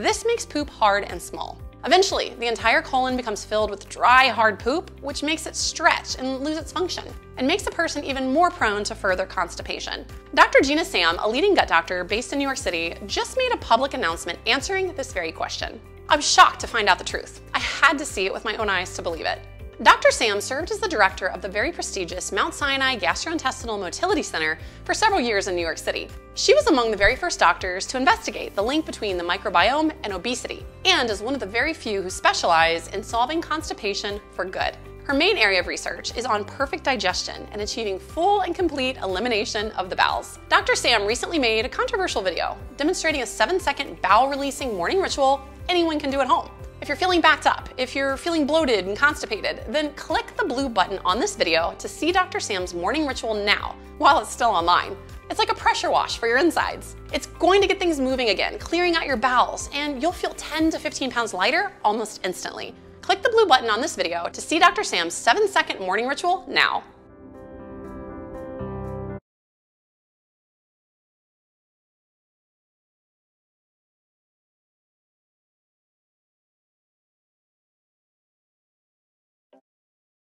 This makes poop hard and small. Eventually, the entire colon becomes filled with dry, hard poop, which makes it stretch and lose its function, and makes the person even more prone to further constipation. Dr. Gina Sam, a leading gut doctor based in New York City, just made a public announcement answering this very question. I was shocked to find out the truth. I had to see it with my own eyes to believe it. Dr. Sam served as the director of the very prestigious Mount Sinai Gastrointestinal Motility Center for several years in New York City. She was among the very first doctors to investigate the link between the microbiome and obesity, and is one of the very few who specialize in solving constipation for good. Her main area of research is on perfect digestion and achieving full and complete elimination of the bowels. Dr. Sam recently made a controversial video demonstrating a 7-second bowel-releasing morning ritual anyone can do at home. If you're feeling backed up, if you're feeling bloated and constipated, then click the blue button on this video to see Dr. Sam's morning ritual now, while it's still online. It's like a pressure wash for your insides. It's going to get things moving again, clearing out your bowels, and you'll feel 10 to 15 pounds lighter almost instantly. Click the blue button on this video to see Dr. Sam's 7-second morning ritual now.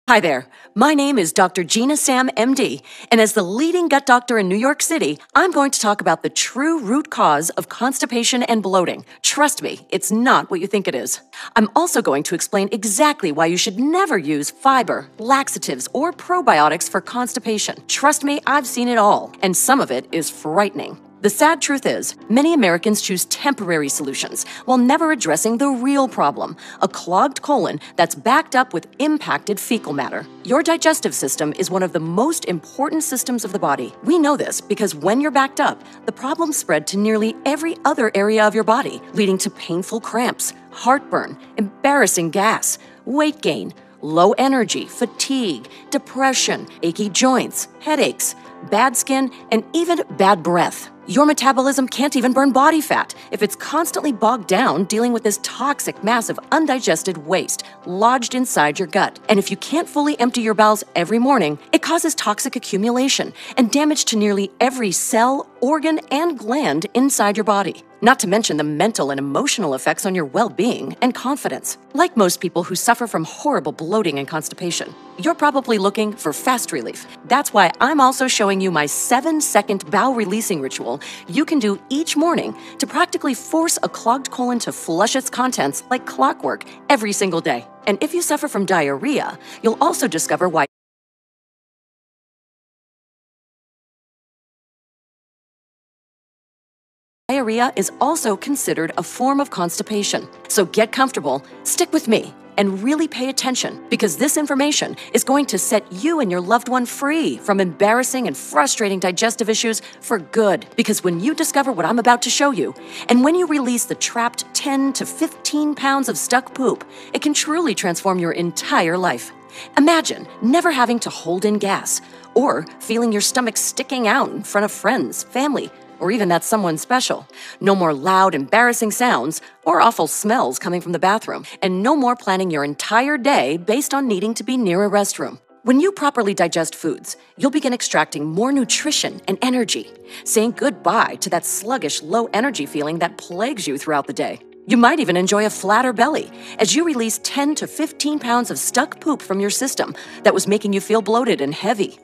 Hi there, my name is Dr. Gina Sam, MD, and as the leading gut doctor in New York City, I'm going to talk about the true root cause of constipation and bloating. Trust me, it's not what you think it is. I'm also going to explain exactly why you should never use fiber, laxatives, or probiotics for constipation. Trust me, I've seen it all, and some of it is frightening. The sad truth is, many Americans choose temporary solutions while never addressing the real problem, a clogged colon that's backed up with impacted fecal matter. Your digestive system is one of the most important systems of the body. We know this because when you're backed up, the problems spread to nearly every other area of your body, leading to painful cramps, heartburn, embarrassing gas, weight gain, low energy, fatigue, depression, achy joints, headaches, bad skin, and even bad breath. Your metabolism can't even burn body fat if it's constantly bogged down dealing with this toxic mass of undigested waste lodged inside your gut. And if you can't fully empty your bowels every morning, it causes toxic accumulation and damage to nearly every cell, organ, and gland inside your body. Not to mention the mental and emotional effects on your well-being and confidence. Like most people who suffer from horrible bloating and constipation, you're probably looking for fast relief. That's why I'm also showing you my 7-second bowel releasing ritual you can do each morning to practically force a clogged colon to flush its contents like clockwork every single day. And if you suffer from diarrhea, you'll also discover why diarrhea is also considered a form of constipation. So get comfortable, stick with me, and really pay attention, because this information is going to set you and your loved one free from embarrassing and frustrating digestive issues for good. Because when you discover what I'm about to show you, and when you release the trapped 10 to 15 pounds of stuck poop, it can truly transform your entire life. Imagine never having to hold in gas, or feeling your stomach sticking out in front of friends, family, or even that someone special. No more loud, embarrassing sounds or awful smells coming from the bathroom. And no more planning your entire day based on needing to be near a restroom. When you properly digest foods, you'll begin extracting more nutrition and energy, saying goodbye to that sluggish, low energy feeling that plagues you throughout the day. You might even enjoy a flatter belly as you release 10 to 15 pounds of stuck poop from your system that was making you feel bloated and heavy.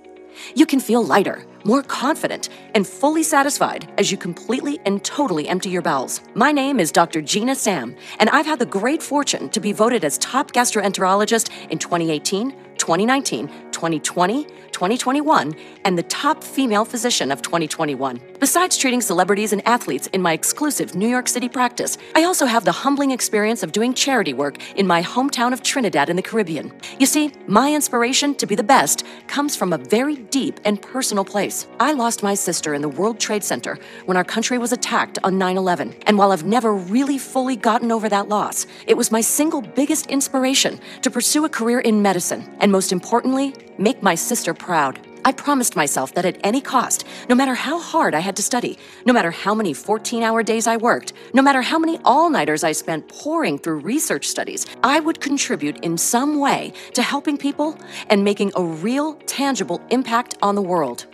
You can feel lighter, more confident, and fully satisfied as you completely and totally empty your bowels. My name is Dr. Gina Sam, and I've had the great fortune to be voted as top gastroenterologist in 2018, 2019, 2020, 2021, and the top female physician of 2021. Besides treating celebrities and athletes in my exclusive New York City practice, I also have the humbling experience of doing charity work in my hometown of Trinidad in the Caribbean. You see, my inspiration to be the best comes from a very deep and personal place. I lost my sister in the World Trade Center when our country was attacked on 9/11. And while I've never really fully gotten over that loss, it was my single biggest inspiration to pursue a career in medicine, and most importantly, make my sister proud. I promised myself that at any cost, no matter how hard I had to study, no matter how many 14-hour days I worked, no matter how many all-nighters I spent pouring through research studies, I would contribute in some way to helping people and making a real, tangible impact on the world.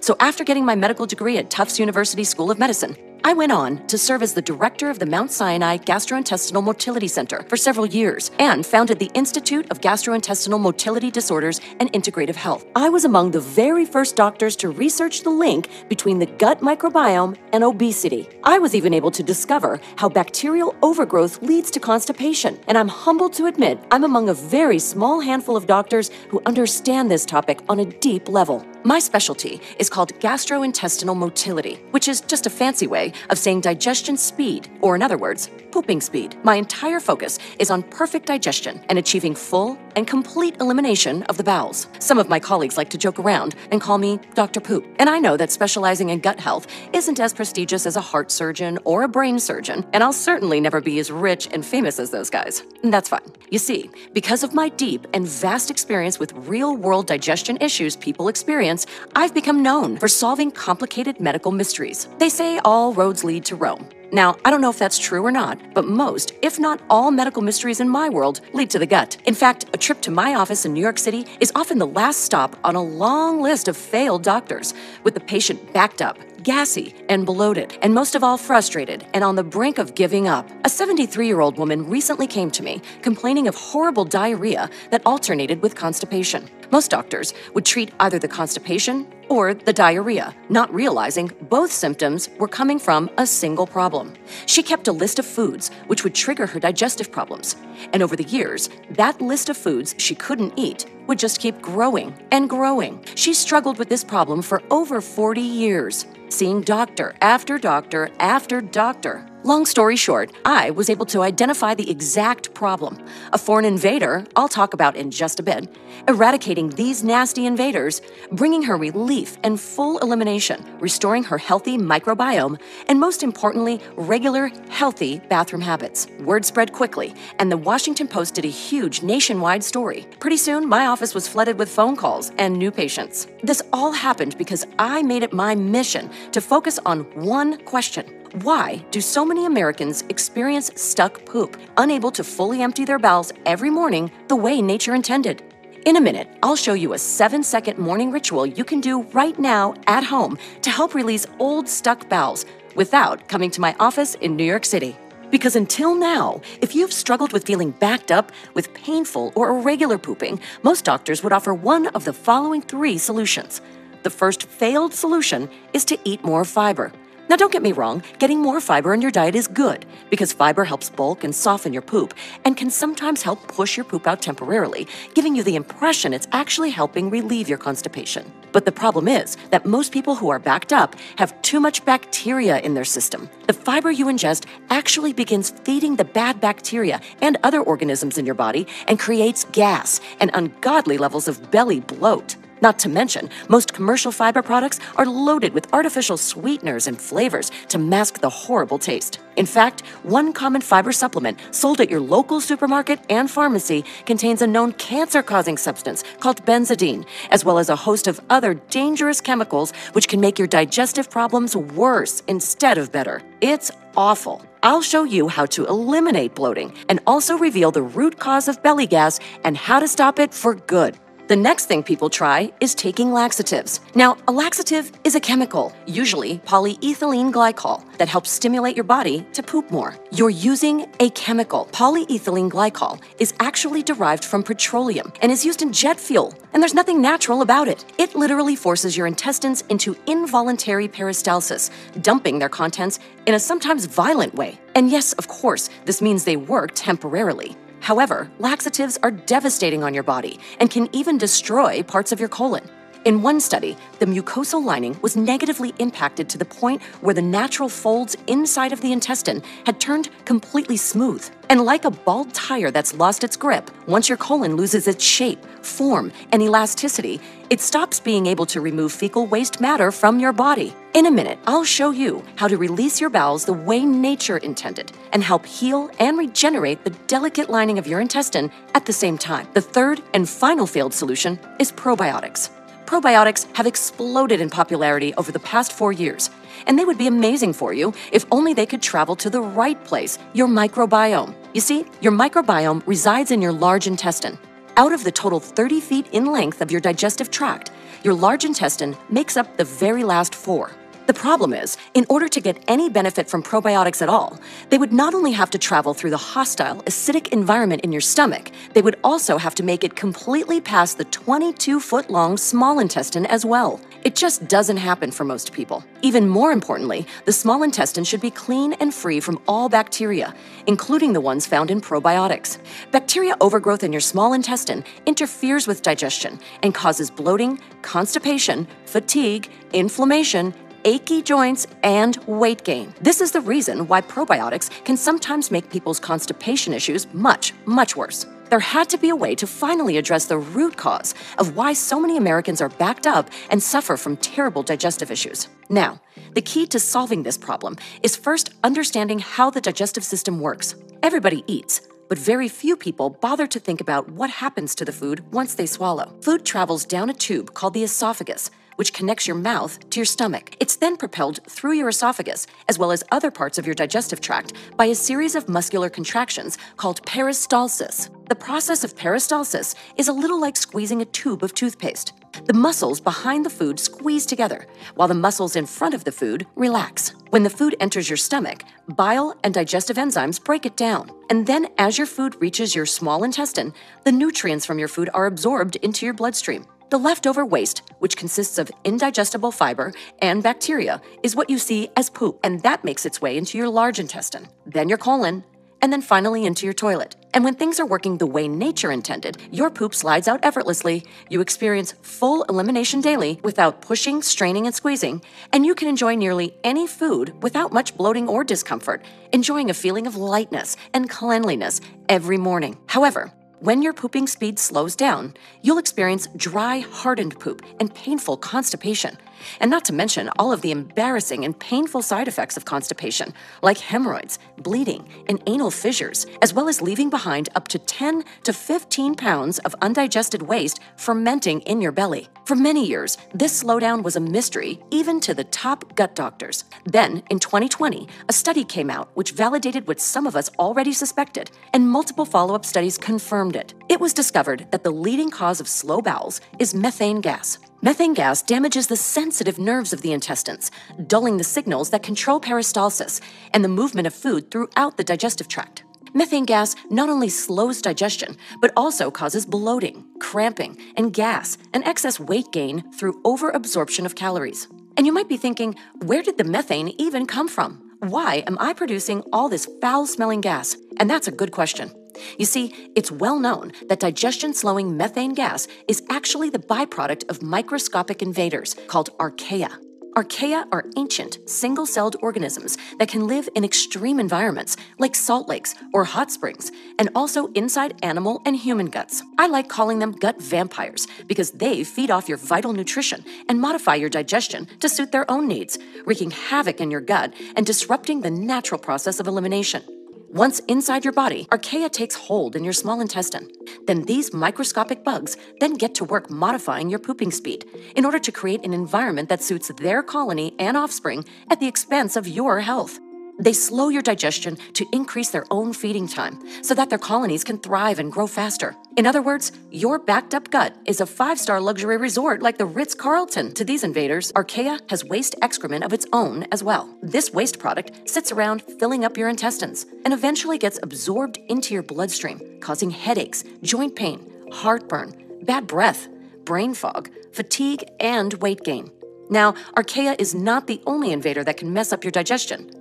So after getting my medical degree at Tufts University School of Medicine, I went on to serve as the director of the Mount Sinai Gastrointestinal Motility Center for several years and founded the Institute of Gastrointestinal Motility Disorders and Integrative Health. I was among the very first doctors to research the link between the gut microbiome and obesity. I was even able to discover how bacterial overgrowth leads to constipation, and I'm humbled to admit I'm among a very small handful of doctors who understand this topic on a deep level. My specialty is called gastrointestinal motility, which is just a fancy way of saying digestion speed, or in other words, pooping speed. My entire focus is on perfect digestion and achieving full and complete elimination of the bowels. Some of my colleagues like to joke around and call me Dr. Poop, and I know that specializing in gut health isn't as prestigious as a heart surgeon or a brain surgeon, and I'll certainly never be as rich and famous as those guys. And that's fine. You see, because of my deep and vast experience with real-world digestion issues people experience, I've become known for solving complicated medical mysteries. They say all roads lead to Rome. Now, I don't know if that's true or not, but most, if not all, medical mysteries in my world lead to the gut. In fact, a trip to my office in New York City is often the last stop on a long list of failed doctors, with the patient backed up, gassy, and bloated, and most of all frustrated and on the brink of giving up. A 73-year-old woman recently came to me complaining of horrible diarrhea that alternated with constipation. Most doctors would treat either the constipation or the diarrhea, not realizing both symptoms were coming from a single problem. She kept a list of foods which would trigger her digestive problems, and over the years, that list of foods she couldn't eat would just keep growing and growing. She struggled with this problem for over 40 years, seeing doctor after doctor after doctor. Long story short, I was able to identify the exact problem, a foreign invader I'll talk about in just a bit, eradicating these nasty invaders, bringing her relief and full elimination, restoring her healthy microbiome, and most importantly, regular, healthy bathroom habits. Word spread quickly, and the Washington Post did a huge nationwide story. Pretty soon, my office was flooded with phone calls and new patients. This all happened because I made it my mission to focus on one question. Why do so many Americans experience stuck poop, unable to fully empty their bowels every morning the way nature intended? In a minute, I'll show you a 7-second morning ritual you can do right now at home to help release old stuck bowels without coming to my office in New York City. Because until now, if you've struggled with feeling backed up with painful or irregular pooping, most doctors would offer one of the following 3 solutions. The first failed solution is to eat more fiber. Now, don't get me wrong, getting more fiber in your diet is good because fiber helps bulk and soften your poop and can sometimes help push your poop out temporarily, giving you the impression it's actually helping relieve your constipation. But the problem is that most people who are backed up have too much bacteria in their system. The fiber you ingest actually begins feeding the bad bacteria and other organisms in your body and creates gas and ungodly levels of belly bloat. Not to mention, most commercial fiber products are loaded with artificial sweeteners and flavors to mask the horrible taste. In fact, one common fiber supplement sold at your local supermarket and pharmacy contains a known cancer-causing substance called benzodine, as well as a host of other dangerous chemicals which can make your digestive problems worse instead of better. It's awful. I'll show you how to eliminate bloating and also reveal the root cause of belly gas and how to stop it for good. The next thing people try is taking laxatives. Now, a laxative is a chemical, usually polyethylene glycol, that helps stimulate your body to poop more. You're using a chemical. Polyethylene glycol is actually derived from petroleum and is used in jet fuel, and there's nothing natural about it. It literally forces your intestines into involuntary peristalsis, dumping their contents in a sometimes violent way. And yes, of course, this means they work temporarily. However, laxatives are devastating on your body and can even destroy parts of your colon. In one study, the mucosal lining was negatively impacted to the point where the natural folds inside of the intestine had turned completely smooth. And like a bald tire that's lost its grip, once your colon loses its shape, form, and elasticity, it stops being able to remove fecal waste matter from your body. In a minute, I'll show you how to release your bowels the way nature intended and help heal and regenerate the delicate lining of your intestine at the same time. The third and final failed solution is probiotics. Probiotics have exploded in popularity over the past 4 years, and they would be amazing for you if only they could travel to the right place, your microbiome. You see, your microbiome resides in your large intestine. Out of the total 30 feet in length of your digestive tract, your large intestine makes up the very last 4. The problem is, in order to get any benefit from probiotics at all, they would not only have to travel through the hostile, acidic environment in your stomach, they would also have to make it completely past the 22-foot-long small intestine as well. It just doesn't happen for most people. Even more importantly, the small intestine should be clean and free from all bacteria, including the ones found in probiotics. Bacteria overgrowth in your small intestine interferes with digestion and causes bloating, constipation, fatigue, inflammation, achy joints, and weight gain. This is the reason why probiotics can sometimes make people's constipation issues much, much worse. There had to be a way to finally address the root cause of why so many Americans are backed up and suffer from terrible digestive issues. Now, the key to solving this problem is first understanding how the digestive system works. Everybody eats, but very few people bother to think about what happens to the food once they swallow. Food travels down a tube called the esophagus, which connects your mouth to your stomach. It's then propelled through your esophagus, as well as other parts of your digestive tract, by a series of muscular contractions called peristalsis. The process of peristalsis is a little like squeezing a tube of toothpaste. The muscles behind the food squeeze together, while the muscles in front of the food relax. When the food enters your stomach, bile and digestive enzymes break it down. And then as your food reaches your small intestine, the nutrients from your food are absorbed into your bloodstream. The leftover waste, which consists of indigestible fiber and bacteria, is what you see as poop, and that makes its way into your large intestine, then your colon, and then finally into your toilet. And when things are working the way nature intended, your poop slides out effortlessly, you experience full elimination daily without pushing, straining, and squeezing, and you can enjoy nearly any food without much bloating or discomfort, enjoying a feeling of lightness and cleanliness every morning. However, when your pooping speed slows down, you'll experience dry, hardened poop and painful constipation. And not to mention all of the embarrassing and painful side effects of constipation, like hemorrhoids, bleeding, and anal fissures, as well as leaving behind up to 10 to 15 pounds of undigested waste fermenting in your belly. For many years, this slowdown was a mystery even to the top gut doctors. Then, in 2020, a study came out which validated what some of us already suspected, and multiple follow-up studies confirmed it. It was discovered that the leading cause of slow bowels is methane gas. Methane gas damages the sensitive nerves of the intestines, dulling the signals that control peristalsis and the movement of food throughout the digestive tract. Methane gas not only slows digestion, but also causes bloating, cramping, and gas, and excess weight gain through overabsorption of calories. And you might be thinking, where did the methane even come from? Why am I producing all this foul-smelling gas? And that's a good question. You see, it's well known that digestion-slowing methane gas is actually the byproduct of microscopic invaders called archaea. Archaea are ancient, single-celled organisms that can live in extreme environments like salt lakes or hot springs, and also inside animal and human guts. I like calling them gut vampires because they feed off your vital nutrition and modify your digestion to suit their own needs, wreaking havoc in your gut and disrupting the natural process of elimination. Once inside your body, archaea takes hold in your small intestine. Then these microscopic bugs then get to work modifying your pooping speed in order to create an environment that suits their colony and offspring at the expense of your health. They slow your digestion to increase their own feeding time so that their colonies can thrive and grow faster. In other words, your backed-up gut is a 5-star luxury resort like the Ritz-Carlton. To these invaders, archaea has waste excrement of its own as well. This waste product sits around filling up your intestines and eventually gets absorbed into your bloodstream, causing headaches, joint pain, heartburn, bad breath, brain fog, fatigue, and weight gain. Now, archaea is not the only invader that can mess up your digestion.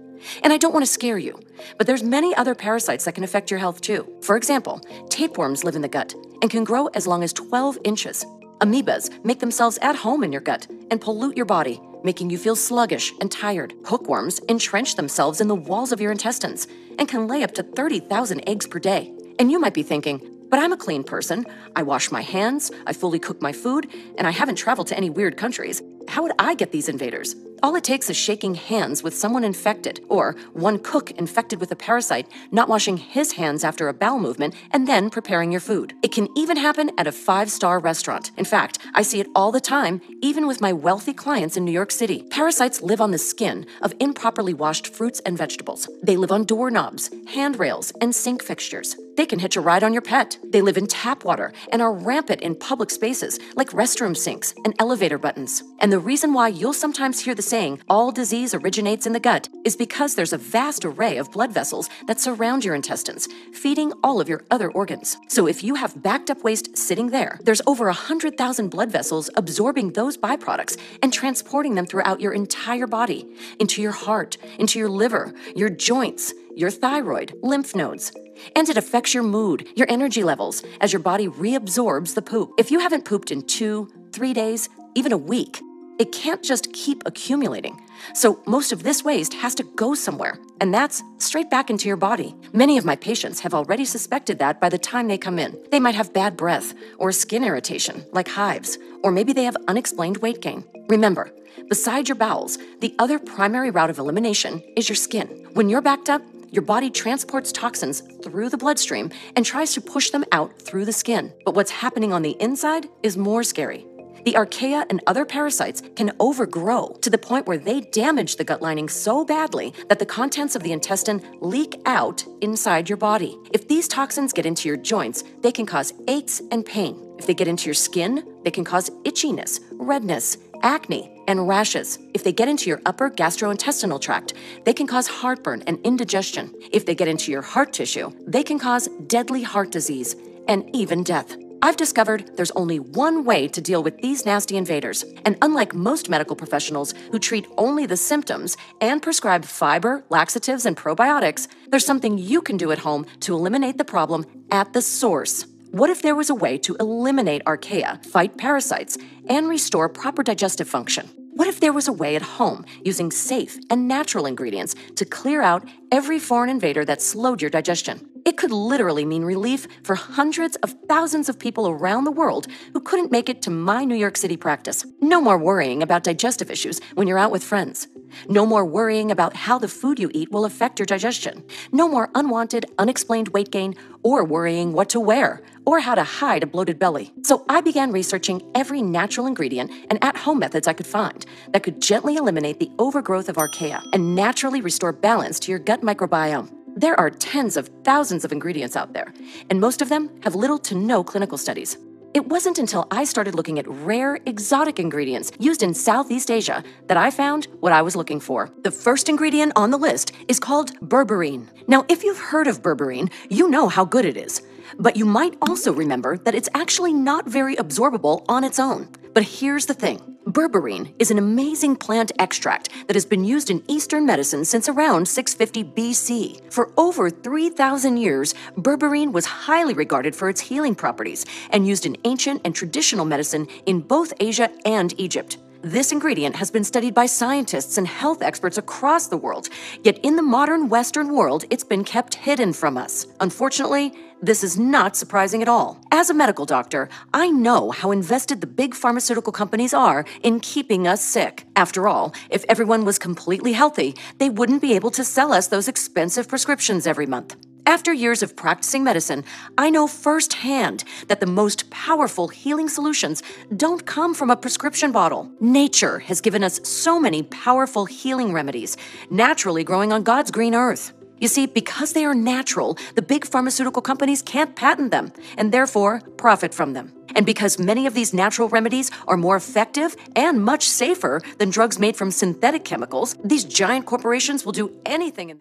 And I don't want to scare you, but there's many other parasites that can affect your health too. For example, tapeworms live in the gut and can grow as long as 12 inches. Amoebas make themselves at home in your gut and pollute your body, making you feel sluggish and tired. Hookworms entrench themselves in the walls of your intestines and can lay up to 30,000 eggs per day. And you might be thinking, but I'm a clean person. I wash my hands, I fully cook my food, and I haven't traveled to any weird countries. How would I get these invaders? All it takes is shaking hands with someone infected, or one cook infected with a parasite not washing his hands after a bowel movement and then preparing your food. It can even happen at a 5-star restaurant. In fact, I see it all the time, even with my wealthy clients in New York City. Parasites live on the skin of improperly washed fruits and vegetables. They live on doorknobs, handrails, and sink fixtures. They can hitch a ride on your pet. They live in tap water and are rampant in public spaces like restroom sinks and elevator buttons. And the reason why you'll sometimes hear the saying, all disease originates in the gut, is because there's a vast array of blood vessels that surround your intestines, feeding all of your other organs. So if you have backed up waste sitting there, there's over 100,000 blood vessels absorbing those byproducts and transporting them throughout your entire body, into your heart, into your liver, your joints, your thyroid, lymph nodes. And it affects your mood, your energy levels, as your body reabsorbs the poop. If you haven't pooped in 2, 3 days, even a week, it can't just keep accumulating. So most of this waste has to go somewhere, and that's straight back into your body. Many of my patients have already suspected that by the time they come in. They might have bad breath or skin irritation, like hives, or maybe they have unexplained weight gain. Remember, beside your bowels, the other primary route of elimination is your skin. When you're backed up, your body transports toxins through the bloodstream and tries to push them out through the skin. But what's happening on the inside is more scary. The archaea and other parasites can overgrow to the point where they damage the gut lining so badly that the contents of the intestine leak out inside your body. If these toxins get into your joints, they can cause aches and pain. If they get into your skin, they can cause itchiness, redness, acne, and rashes. If they get into your upper gastrointestinal tract, they can cause heartburn and indigestion. If they get into your heart tissue, they can cause deadly heart disease and even death. I've discovered there's only one way to deal with these nasty invaders. And unlike most medical professionals who treat only the symptoms and prescribe fiber, laxatives, and probiotics, there's something you can do at home to eliminate the problem at the source. What if there was a way to eliminate archaea, fight parasites, and restore proper digestive function? What if there was a way at home, using safe and natural ingredients, to clear out every foreign invader that slowed your digestion? It could literally mean relief for hundreds of thousands of people around the world who couldn't make it to my New York City practice. No more worrying about digestive issues when you're out with friends. No more worrying about how the food you eat will affect your digestion. No more unwanted, unexplained weight gain, or worrying what to wear, or how to hide a bloated belly. So I began researching every natural ingredient and at-home methods I could find that could gently eliminate the overgrowth of archaea and naturally restore balance to your gut microbiome. There are tens of thousands of ingredients out there, and most of them have little to no clinical studies. It wasn't until I started looking at rare, exotic ingredients used in Southeast Asia that I found what I was looking for. The first ingredient on the list is called berberine. Now, if you've heard of berberine, you know how good it is. But you might also remember that it's actually not very absorbable on its own. But here's the thing. Berberine is an amazing plant extract that has been used in Eastern medicine since around 650 BC. For over 3,000 years, berberine was highly regarded for its healing properties and used in ancient and traditional medicine in both Asia and Egypt. This ingredient has been studied by scientists and health experts across the world, yet in the modern Western world, it's been kept hidden from us. Unfortunately, this is not surprising at all. As a medical doctor, I know how invested the big pharmaceutical companies are in keeping us sick. After all, if everyone was completely healthy, they wouldn't be able to sell us those expensive prescriptions every month. After years of practicing medicine, I know firsthand that the most powerful healing solutions don't come from a prescription bottle. Nature has given us so many powerful healing remedies, naturally growing on God's green earth. You see, because they are natural, the big pharmaceutical companies can't patent them and therefore profit from them. And because many of these natural remedies are more effective and much safer than drugs made from synthetic chemicals, these giant corporations will do anything in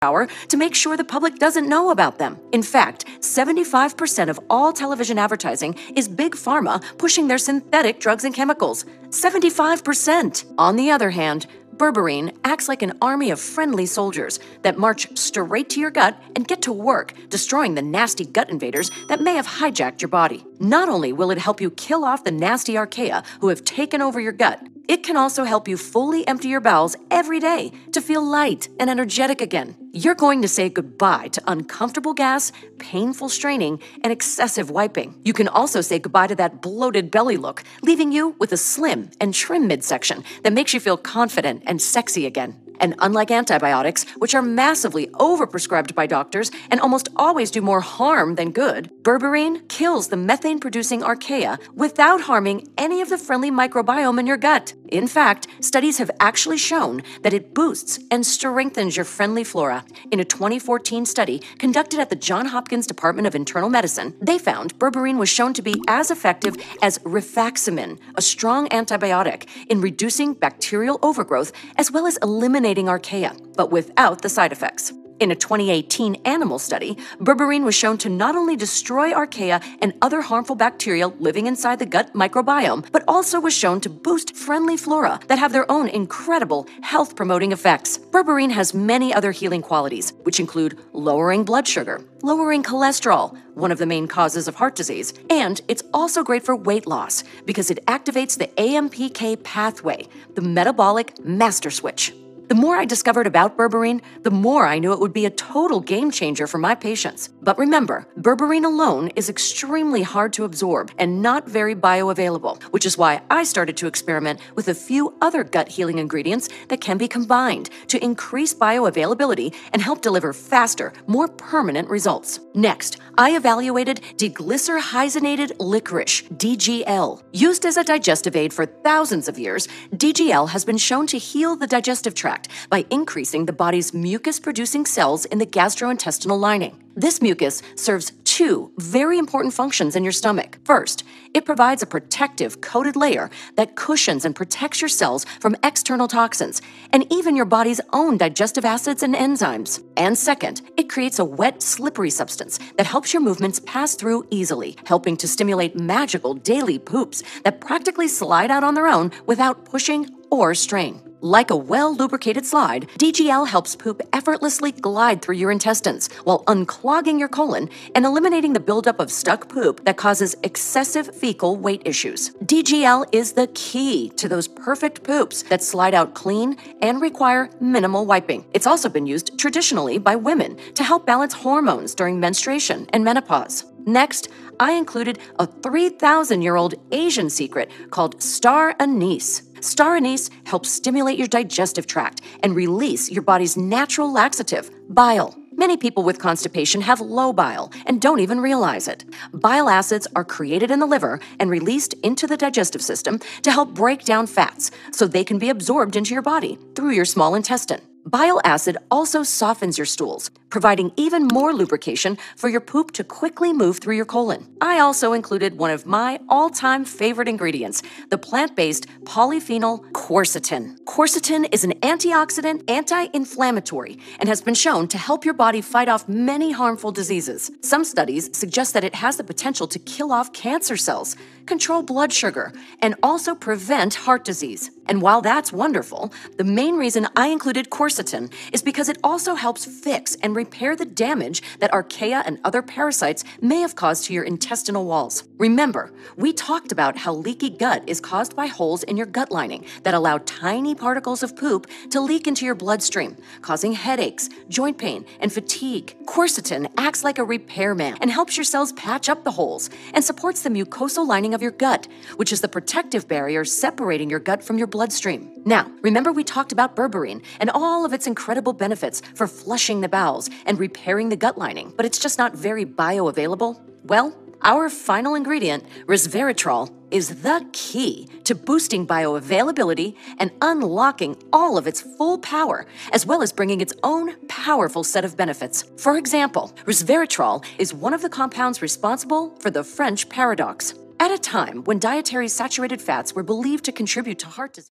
power to make sure the public doesn't know about them. In fact, 75% of all television advertising is big pharma pushing their synthetic drugs and chemicals. 75%! On the other hand, berberine acts like an army of friendly soldiers that march straight to your gut and get to work, destroying the nasty gut invaders that may have hijacked your body. Not only will it help you kill off the nasty archaea who have taken over your gut, it can also help you fully empty your bowels every day to feel light and energetic again. You're going to say goodbye to uncomfortable gas, painful straining, and excessive wiping. You can also say goodbye to that bloated belly look, leaving you with a slim and trim midsection that makes you feel confident and sexy again. And unlike antibiotics, which are massively overprescribed by doctors and almost always do more harm than good, berberine kills the methane-producing archaea without harming any of the friendly microbiome in your gut. In fact, studies have actually shown that it boosts and strengthens your friendly flora. In a 2014 study conducted at the Johns Hopkins Department of Internal Medicine, they found berberine was shown to be as effective as rifaximin, a strong antibiotic, in reducing bacterial overgrowth as well as eliminating archaea, but without the side effects. In a 2018 animal study, berberine was shown to not only destroy archaea and other harmful bacteria living inside the gut microbiome, but also was shown to boost friendly flora that have their own incredible health-promoting effects. Berberine has many other healing qualities, which include lowering blood sugar, lowering cholesterol, one of the main causes of heart disease, and it's also great for weight loss because it activates the AMPK pathway, the metabolic master switch. The more I discovered about berberine, the more I knew it would be a total game changer for my patients. But remember, berberine alone is extremely hard to absorb and not very bioavailable, which is why I started to experiment with a few other gut healing ingredients that can be combined to increase bioavailability and help deliver faster, more permanent results. Next, I evaluated deglycyrrhizated licorice, DGL. Used as a digestive aid for thousands of years, DGL has been shown to heal the digestive tract by increasing the body's mucus-producing cells in the gastrointestinal lining. This mucus serves two very important functions in your stomach. First, it provides a protective coated layer that cushions and protects your cells from external toxins and even your body's own digestive acids and enzymes. And second, it creates a wet, slippery substance that helps your movements pass through easily, helping to stimulate magical daily poops that practically slide out on their own without pushing or strain. Like a well-lubricated slide, DGL helps poop effortlessly glide through your intestines while unclogging your colon and eliminating the buildup of stuck poop that causes excessive fecal weight issues. DGL is the key to those perfect poops that slide out clean and require minimal wiping. It's also been used traditionally by women to help balance hormones during menstruation and menopause. Next, I included a 3,000-year-old Asian secret called star anise. Star anise helps stimulate your digestive tract and release your body's natural laxative, bile. Many people with constipation have low bile and don't even realize it. Bile acids are created in the liver and released into the digestive system to help break down fats so they can be absorbed into your body through your small intestine. Bile acid also softens your stools, providing even more lubrication for your poop to quickly move through your colon. I also included one of my all-time favorite ingredients, the plant-based polyphenol quercetin. Quercetin is an antioxidant, anti-inflammatory, and has been shown to help your body fight off many harmful diseases. Some studies suggest that it has the potential to kill off cancer cells, control blood sugar, and also prevent heart disease. And while that's wonderful, the main reason I included quercetin is because it also helps fix and repair the damage that archaea and other parasites may have caused to your intestinal walls. Remember, we talked about how leaky gut is caused by holes in your gut lining that allow tiny particles of poop to leak into your bloodstream, causing headaches, joint pain, and fatigue. Quercetin acts like a repairman and helps your cells patch up the holes and supports the mucosal lining of your gut, which is the protective barrier separating your gut from your bloodstream. Now, remember we talked about berberine and all of its incredible benefits for flushing the bowels and repairing the gut lining, but it's just not very bioavailable? Well, our final ingredient, resveratrol, is the key to boosting bioavailability and unlocking all of its full power, as well as bringing its own powerful set of benefits. For example, resveratrol is one of the compounds responsible for the French paradox. At a time when dietary saturated fats were believed to contribute to heart disease,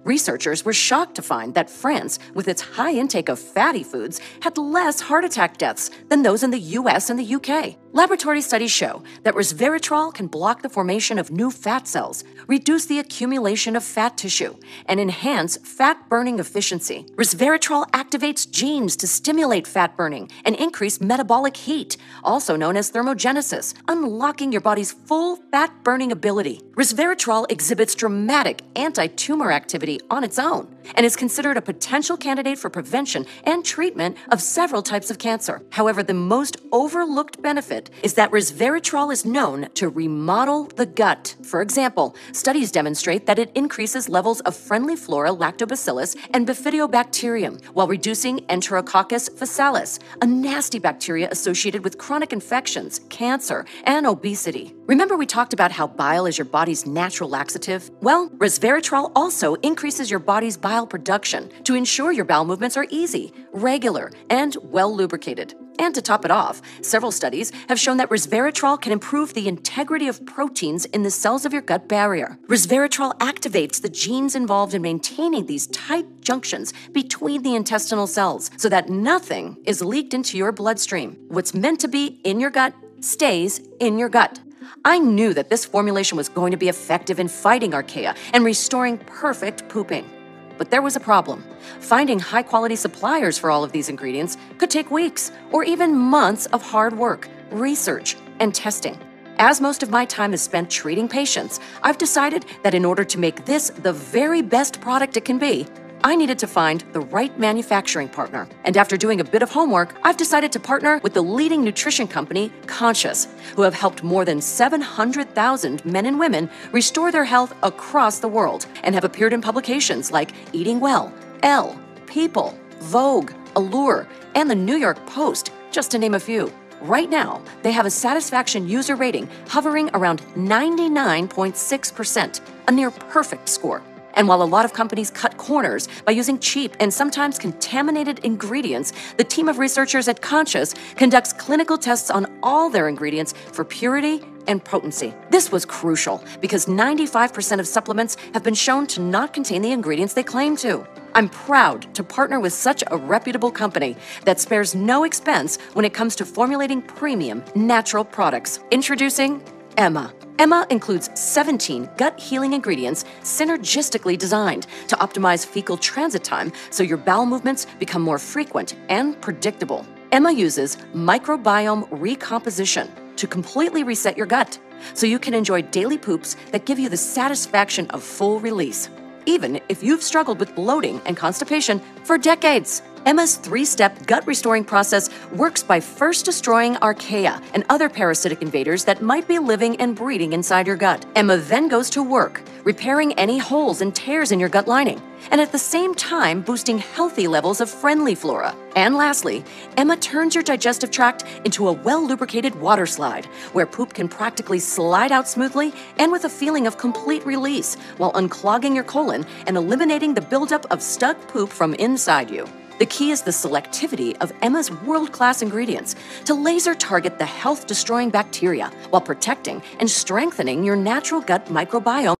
researchers were shocked to find that France, with its high intake of fatty foods, had less heart attack deaths than those in the US and the UK. Laboratory studies show that resveratrol can block the formation of new fat cells, reduce the accumulation of fat tissue, and enhance fat burning efficiency. Resveratrol activates genes to stimulate fat burning and increase metabolic heat, also known as thermogenesis, unlocking your body's full fat burning ability. Resveratrol exhibits dramatic anti-tumor activity on its own, and is considered a potential candidate for prevention and treatment of several types of cancer. However, the most overlooked benefit is that resveratrol is known to remodel the gut. For example, studies demonstrate that it increases levels of friendly flora lactobacillus and bifidobacterium while reducing Enterococcus faecalis, a nasty bacteria associated with chronic infections, cancer, and obesity. Remember we talked about how bile is your body's natural laxative? Well, resveratrol also increases your body's bile production to ensure your bowel movements are easy, regular, and well lubricated. And to top it off, several studies have shown that resveratrol can improve the integrity of proteins in the cells of your gut barrier. Resveratrol activates the genes involved in maintaining these tight junctions between the intestinal cells so that nothing is leaked into your bloodstream. What's meant to be in your gut stays in your gut. I knew that this formulation was going to be effective in fighting archaea and restoring perfect pooping. But there was a problem. Finding high-quality suppliers for all of these ingredients could take weeks or even months of hard work, research, and testing. As most of my time is spent treating patients, I've decided that in order to make this the very best product it can be, I needed to find the right manufacturing partner. And after doing a bit of homework, I've decided to partner with the leading nutrition company, Conscious, who have helped more than 700,000 men and women restore their health across the world and have appeared in publications like Eating Well, Elle, People, Vogue, Allure, and the New York Post, just to name a few. Right now, they have a satisfaction user rating hovering around 99.6%, a near perfect score. And while a lot of companies cut corners by using cheap and sometimes contaminated ingredients, the team of researchers at Conscious conducts clinical tests on all their ingredients for purity and potency. This was crucial because 95% of supplements have been shown to not contain the ingredients they claim to. I'm proud to partner with such a reputable company that spares no expense when it comes to formulating premium natural products. Introducing Emma. Emma includes 17 gut-healing ingredients synergistically designed to optimize fecal transit time so your bowel movements become more frequent and predictable. Emma uses microbiome recomposition to completely reset your gut so you can enjoy daily poops that give you the satisfaction of full release, even if you've struggled with bloating and constipation for decades. Emma's 3-step gut-restoring process works by first destroying archaea and other parasitic invaders that might be living and breeding inside your gut. Emma then goes to work, repairing any holes and tears in your gut lining, and at the same time boosting healthy levels of friendly flora. And lastly, Emma turns your digestive tract into a well-lubricated water slide, where poop can practically slide out smoothly and with a feeling of complete release, while unclogging your colon and eliminating the buildup of stuck poop from inside you. The key is the selectivity of Emma's world-class ingredients to laser target the health-destroying bacteria while protecting and strengthening your natural gut microbiome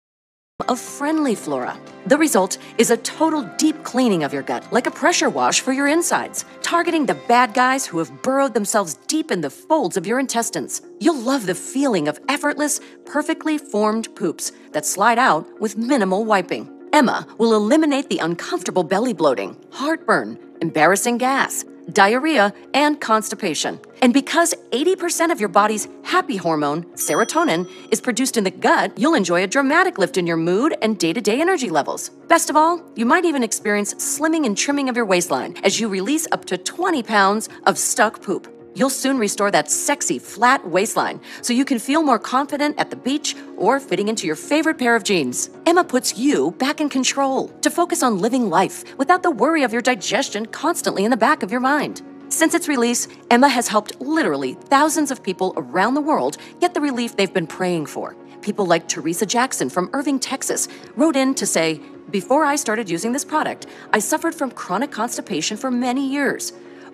of friendly flora. The result is a total deep cleaning of your gut, like a pressure wash for your insides, targeting the bad guys who have burrowed themselves deep in the folds of your intestines. You'll love the feeling of effortless, perfectly formed poops that slide out with minimal wiping. Emma will eliminate the uncomfortable belly bloating, heartburn, embarrassing gas, diarrhea, and constipation. And because 80% of your body's happy hormone, serotonin, is produced in the gut, you'll enjoy a dramatic lift in your mood and day-to-day energy levels. Best of all, you might even experience slimming and trimming of your waistline as you release up to 20 pounds of stuck poop. You'll soon restore that sexy, flat waistline so you can feel more confident at the beach or fitting into your favorite pair of jeans. Emma puts you back in control to focus on living life without the worry of your digestion constantly in the back of your mind. Since its release, Emma has helped literally thousands of people around the world get the relief they've been praying for. People like Teresa Jackson from Irving, Texas, wrote in to say, "Before I started using this product, I suffered from chronic constipation for many years.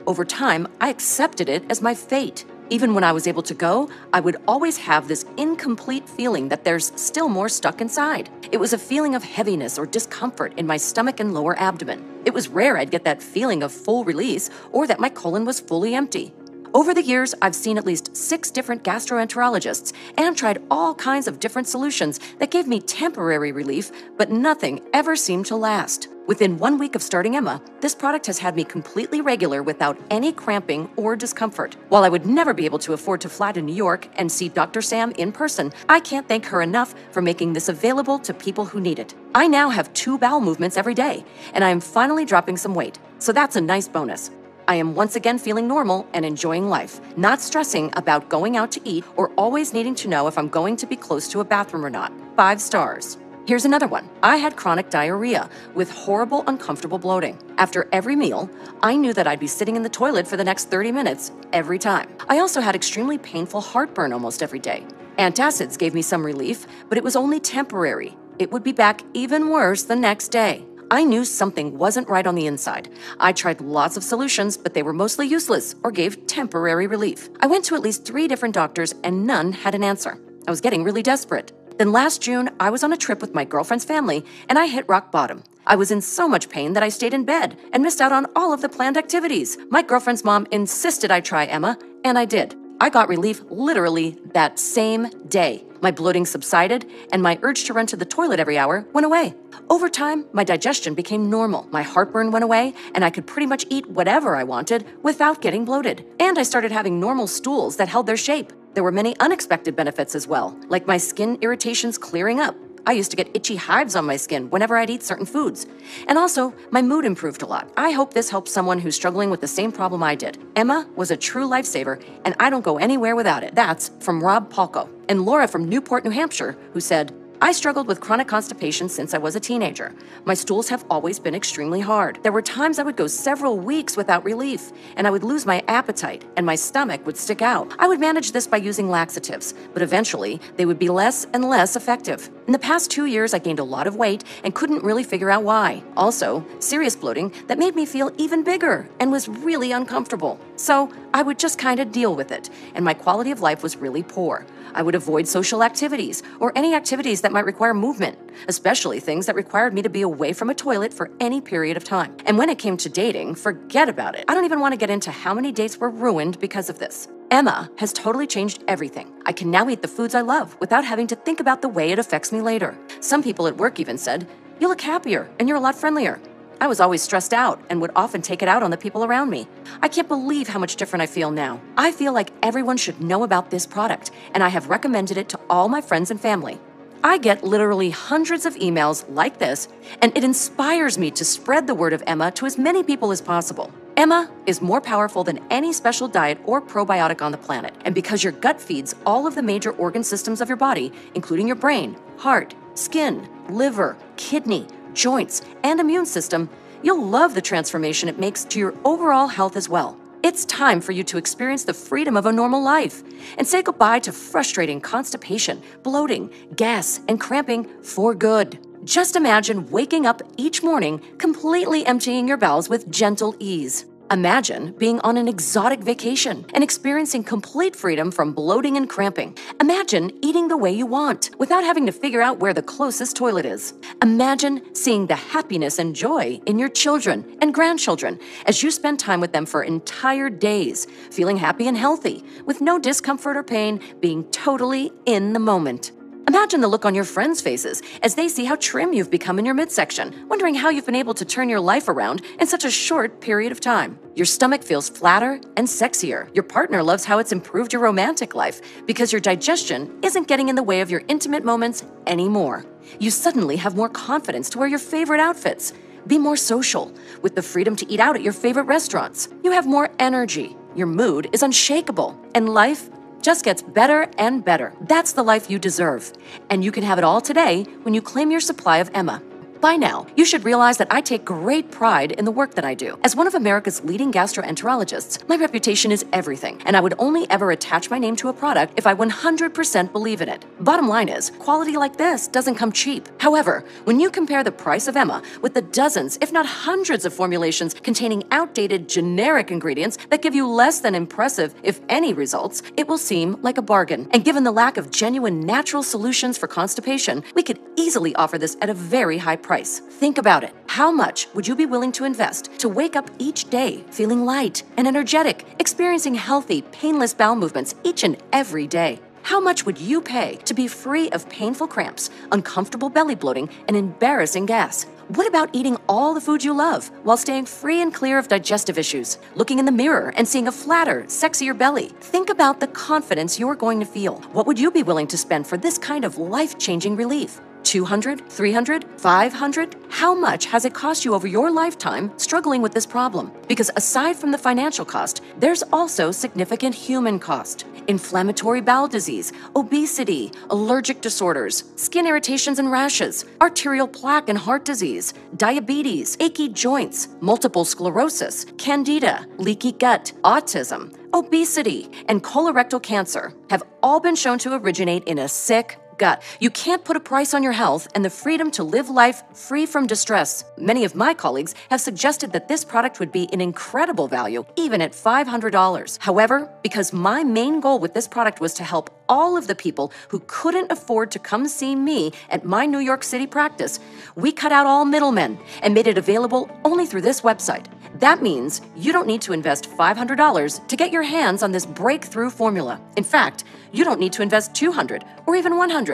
Over time, I accepted it as my fate. Even when I was able to go, I would always have this incomplete feeling that there's still more stuck inside. It was a feeling of heaviness or discomfort in my stomach and lower abdomen. It was rare I'd get that feeling of full release or that my colon was fully empty. Over the years, I've seen at least 6 different gastroenterologists and tried all kinds of different solutions that gave me temporary relief, but nothing ever seemed to last. Within 1 week of starting Emma, this product has had me completely regular without any cramping or discomfort. While I would never be able to afford to fly to New York and see Dr. Sam in person, I can't thank her enough for making this available to people who need it. I now have 2 bowel movements every day, and I am finally dropping some weight, so that's a nice bonus. I am once again feeling normal and enjoying life, not stressing about going out to eat or always needing to know if I'm going to be close to a bathroom or not. 5 stars. Here's another one. I had chronic diarrhea with horrible, uncomfortable bloating. After every meal, I knew that I'd be sitting in the toilet for the next 30 minutes every time. I also had extremely painful heartburn almost every day. Antacids gave me some relief, but it was only temporary. It would be back even worse the next day. I knew something wasn't right on the inside. I tried lots of solutions, but they were mostly useless or gave temporary relief. I went to at least 3 different doctors and none had an answer. I was getting really desperate. Then last June, I was on a trip with my girlfriend's family and I hit rock bottom. I was in so much pain that I stayed in bed and missed out on all of the planned activities. My girlfriend's mom insisted I try Emma, and I did. I got relief literally that same day. My bloating subsided, and my urge to run to the toilet every hour went away. Over time, my digestion became normal. My heartburn went away, and I could pretty much eat whatever I wanted without getting bloated. And I started having normal stools that held their shape. There were many unexpected benefits as well, like my skin irritations clearing up. I used to get itchy hives on my skin whenever I'd eat certain foods. And also, my mood improved a lot. I hope this helps someone who's struggling with the same problem I did. Emma was a true lifesaver, and I don't go anywhere without it. That's from Rob Palco. And Laura from Newport, New Hampshire, who said, I struggled with chronic constipation since I was a teenager. My stools have always been extremely hard. There were times I would go several weeks without relief, and I would lose my appetite, and my stomach would stick out. I would manage this by using laxatives, but eventually they would be less and less effective. In the past 2 years, I gained a lot of weight and couldn't really figure out why. Also, serious bloating that made me feel even bigger and was really uncomfortable. So I would just kind of deal with it, and my quality of life was really poor. I would avoid social activities or any activities that might require movement, especially things that required me to be away from a toilet for any period of time. And when it came to dating, forget about it. I don't even want to get into how many dates were ruined because of this. Emma has totally changed everything. I can now eat the foods I love without having to think about the way it affects me later. Some people at work even said, "You look happier and you're a lot friendlier." I was always stressed out and would often take it out on the people around me. I can't believe how much different I feel now. I feel like everyone should know about this product, and I have recommended it to all my friends and family. I get literally hundreds of emails like this, and it inspires me to spread the word of Emma to as many people as possible. Emma is more powerful than any special diet or probiotic on the planet, and because your gut feeds all of the major organ systems of your body, including your brain, heart, skin, liver, kidney, joints, and immune system, you'll love the transformation it makes to your overall health as well. It's time for you to experience the freedom of a normal life and say goodbye to frustrating constipation, bloating, gas, and cramping for good. Just imagine waking up each morning completely emptying your bowels with gentle ease. Imagine being on an exotic vacation and experiencing complete freedom from bloating and cramping. Imagine eating the way you want without having to figure out where the closest toilet is. Imagine seeing the happiness and joy in your children and grandchildren as you spend time with them for entire days, feeling happy and healthy, with no discomfort or pain, being totally in the moment. Imagine the look on your friends' faces as they see how trim you've become in your midsection, wondering how you've been able to turn your life around in such a short period of time. Your stomach feels flatter and sexier. Your partner loves how it's improved your romantic life because your digestion isn't getting in the way of your intimate moments anymore. You suddenly have more confidence to wear your favorite outfits, be more social, with the freedom to eat out at your favorite restaurants. You have more energy. Your mood is unshakable, and life just gets better and better. That's the life you deserve. And you can have it all today when you claim your supply of Emma. By now, you should realize that I take great pride in the work that I do. As one of America's leading gastroenterologists, my reputation is everything, and I would only ever attach my name to a product if I 100% believe in it. Bottom line is, quality like this doesn't come cheap. However, when you compare the price of Emma with the dozens, if not hundreds of formulations containing outdated generic ingredients that give you less than impressive, if any, results, it will seem like a bargain. And given the lack of genuine natural solutions for constipation, we could easily offer this at a very high price. Think about it. How much would you be willing to invest to wake up each day feeling light and energetic, experiencing healthy, painless bowel movements each and every day? How much would you pay to be free of painful cramps, uncomfortable belly bloating, and embarrassing gas? What about eating all the food you love while staying free and clear of digestive issues, looking in the mirror and seeing a flatter, sexier belly? Think about the confidence you're going to feel. What would you be willing to spend for this kind of life-changing relief? $200, $300, $500? How much has it cost you over your lifetime struggling with this problem? Because aside from the financial cost, there's also significant human cost. Inflammatory bowel disease, obesity, allergic disorders, skin irritations and rashes, arterial plaque and heart disease, diabetes, achy joints, multiple sclerosis, candida, leaky gut, autism, obesity, and colorectal cancer have all been shown to originate in a sick gut. You can't put a price on your health and the freedom to live life free from distress. Many of my colleagues have suggested that this product would be an incredible value, even at $500. However, because my main goal with this product was to help all of the people who couldn't afford to come see me at my New York City practice, we cut out all middlemen and made it available only through this website. That means you don't need to invest $500 to get your hands on this breakthrough formula. In fact, you don't need to invest $200 or even $100.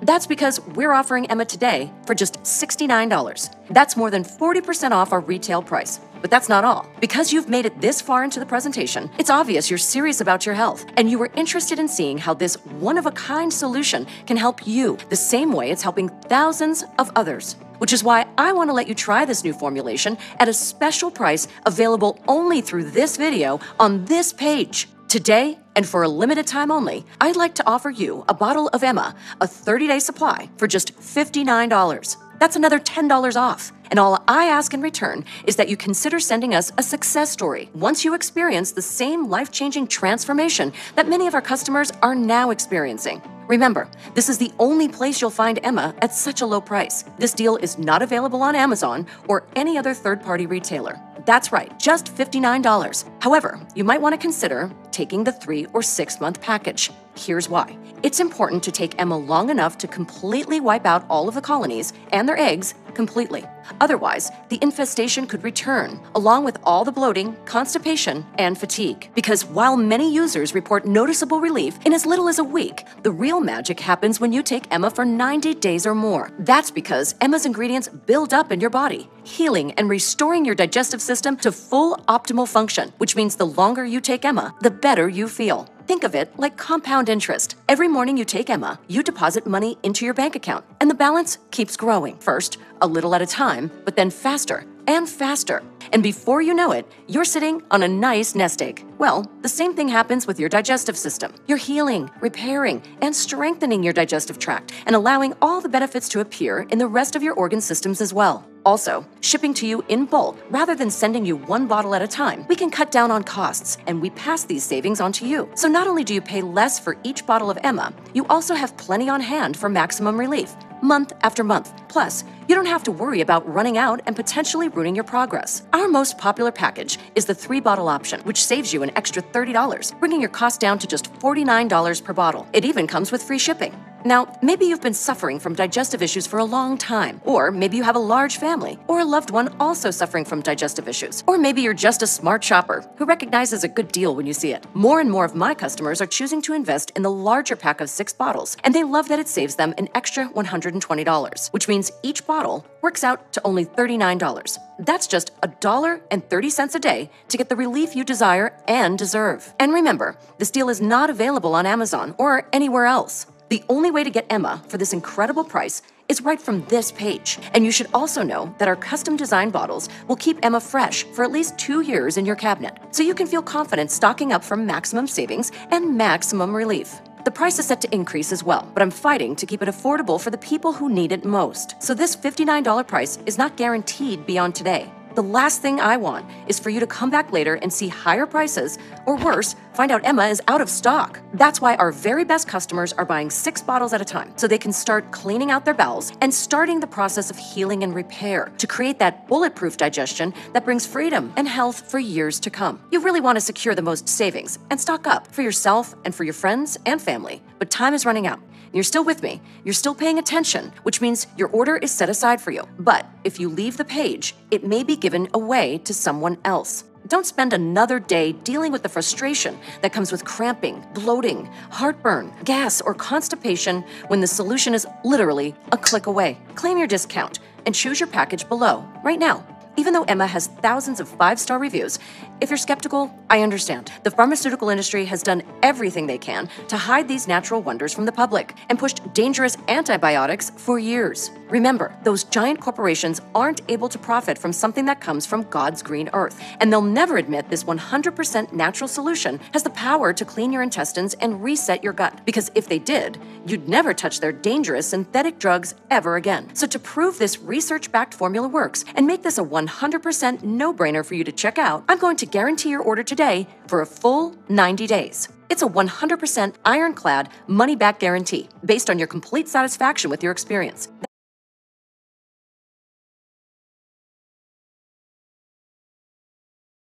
That's because we're offering Emma today for just $69. That's more than 40% off our retail price. But that's not all. Because you've made it this far into the presentation, it's obvious you're serious about your health, and you were interested in seeing how this one-of-a-kind solution can help you the same way it's helping thousands of others. Which is why I want to let you try this new formulation at a special price available only through this video on this page. Today, and for a limited time only, I'd like to offer you a bottle of Emma, a 30-day supply, for just $59. That's another $10 off. And all I ask in return is that you consider sending us a success story once you experience the same life-changing transformation that many of our customers are now experiencing. Remember, this is the only place you'll find Emma at such a low price. This deal is not available on Amazon or any other third-party retailer. That's right, just $59. However, you might want to consider taking the 3 or 6 month package. Here's why. It's important to take Emma long enough to completely wipe out all of the colonies and their eggs completely. Otherwise, the infestation could return, along with all the bloating, constipation, and fatigue. Because while many users report noticeable relief in as little as a week, the real magic happens when you take Emma for 90 days or more. That's because Emma's ingredients build up in your body, healing and restoring your digestive system to full optimal function, which means the longer you take Emma, the better you feel. Think of it like compound interest. Every morning you take Emma, you deposit money into your bank account, and the balance keeps growing. First, a little at a time, but then faster and faster. And before you know it, you're sitting on a nice nest egg. Well, the same thing happens with your digestive system. You're healing, repairing, and strengthening your digestive tract and allowing all the benefits to appear in the rest of your organ systems as well. Also, shipping to you in bulk rather than sending you one bottle at a time, we can cut down on costs, and we pass these savings on to you. So not only do you pay less for each bottle of Emma, you also have plenty on hand for maximum relief, month after month. Plus, you don't have to worry about running out and potentially ruining your progress. Our most popular package is the 3-bottle option, which saves you an extra $30, bringing your cost down to just $49 per bottle. It even comes with free shipping. Now, maybe you've been suffering from digestive issues for a long time, or maybe you have a large family, or a loved one also suffering from digestive issues, or maybe you're just a smart shopper who recognizes a good deal when you see it. More and more of my customers are choosing to invest in the larger pack of 6 bottles, and they love that it saves them an extra $120, which means each bottle works out to only $39. That's just $1.30 a day to get the relief you desire and deserve. And remember, this deal is not available on Amazon or anywhere else. The only way to get Emma for this incredible price is right from this page. And you should also know that our custom design bottles will keep Emma fresh for at least 2 years in your cabinet, so you can feel confident stocking up for maximum savings and maximum relief. The price is set to increase as well, but I'm fighting to keep it affordable for the people who need it most. So this $59 price is not guaranteed beyond today. The last thing I want is for you to come back later and see higher prices, or worse, find out Emma is out of stock. That's why our very best customers are buying 6 bottles at a time, so they can start cleaning out their bowels and starting the process of healing and repair to create that bulletproof digestion that brings freedom and health for years to come. You really want to secure the most savings and stock up for yourself and for your friends and family, but time is running out. You're still with me. You're still paying attention, which means your order is set aside for you. But if you leave the page, it may be given away to someone else. Don't spend another day dealing with the frustration that comes with cramping, bloating, heartburn, gas, or constipation when the solution is literally a click away. Claim your discount and choose your package below right now. Even though Emma has thousands of 5-star reviews, if you're skeptical, I understand. The pharmaceutical industry has done everything they can to hide these natural wonders from the public and pushed dangerous antibiotics for years. Remember, those giant corporations aren't able to profit from something that comes from God's green earth, and they'll never admit this 100% natural solution has the power to clean your intestines and reset your gut, because if they did, you'd never touch their dangerous synthetic drugs ever again. So to prove this research-backed formula works and make this a 100% no-brainer for you to check out, I'm going to guarantee your order today for a full 90 days. It's a 100% ironclad money-back guarantee based on your complete satisfaction with your experience.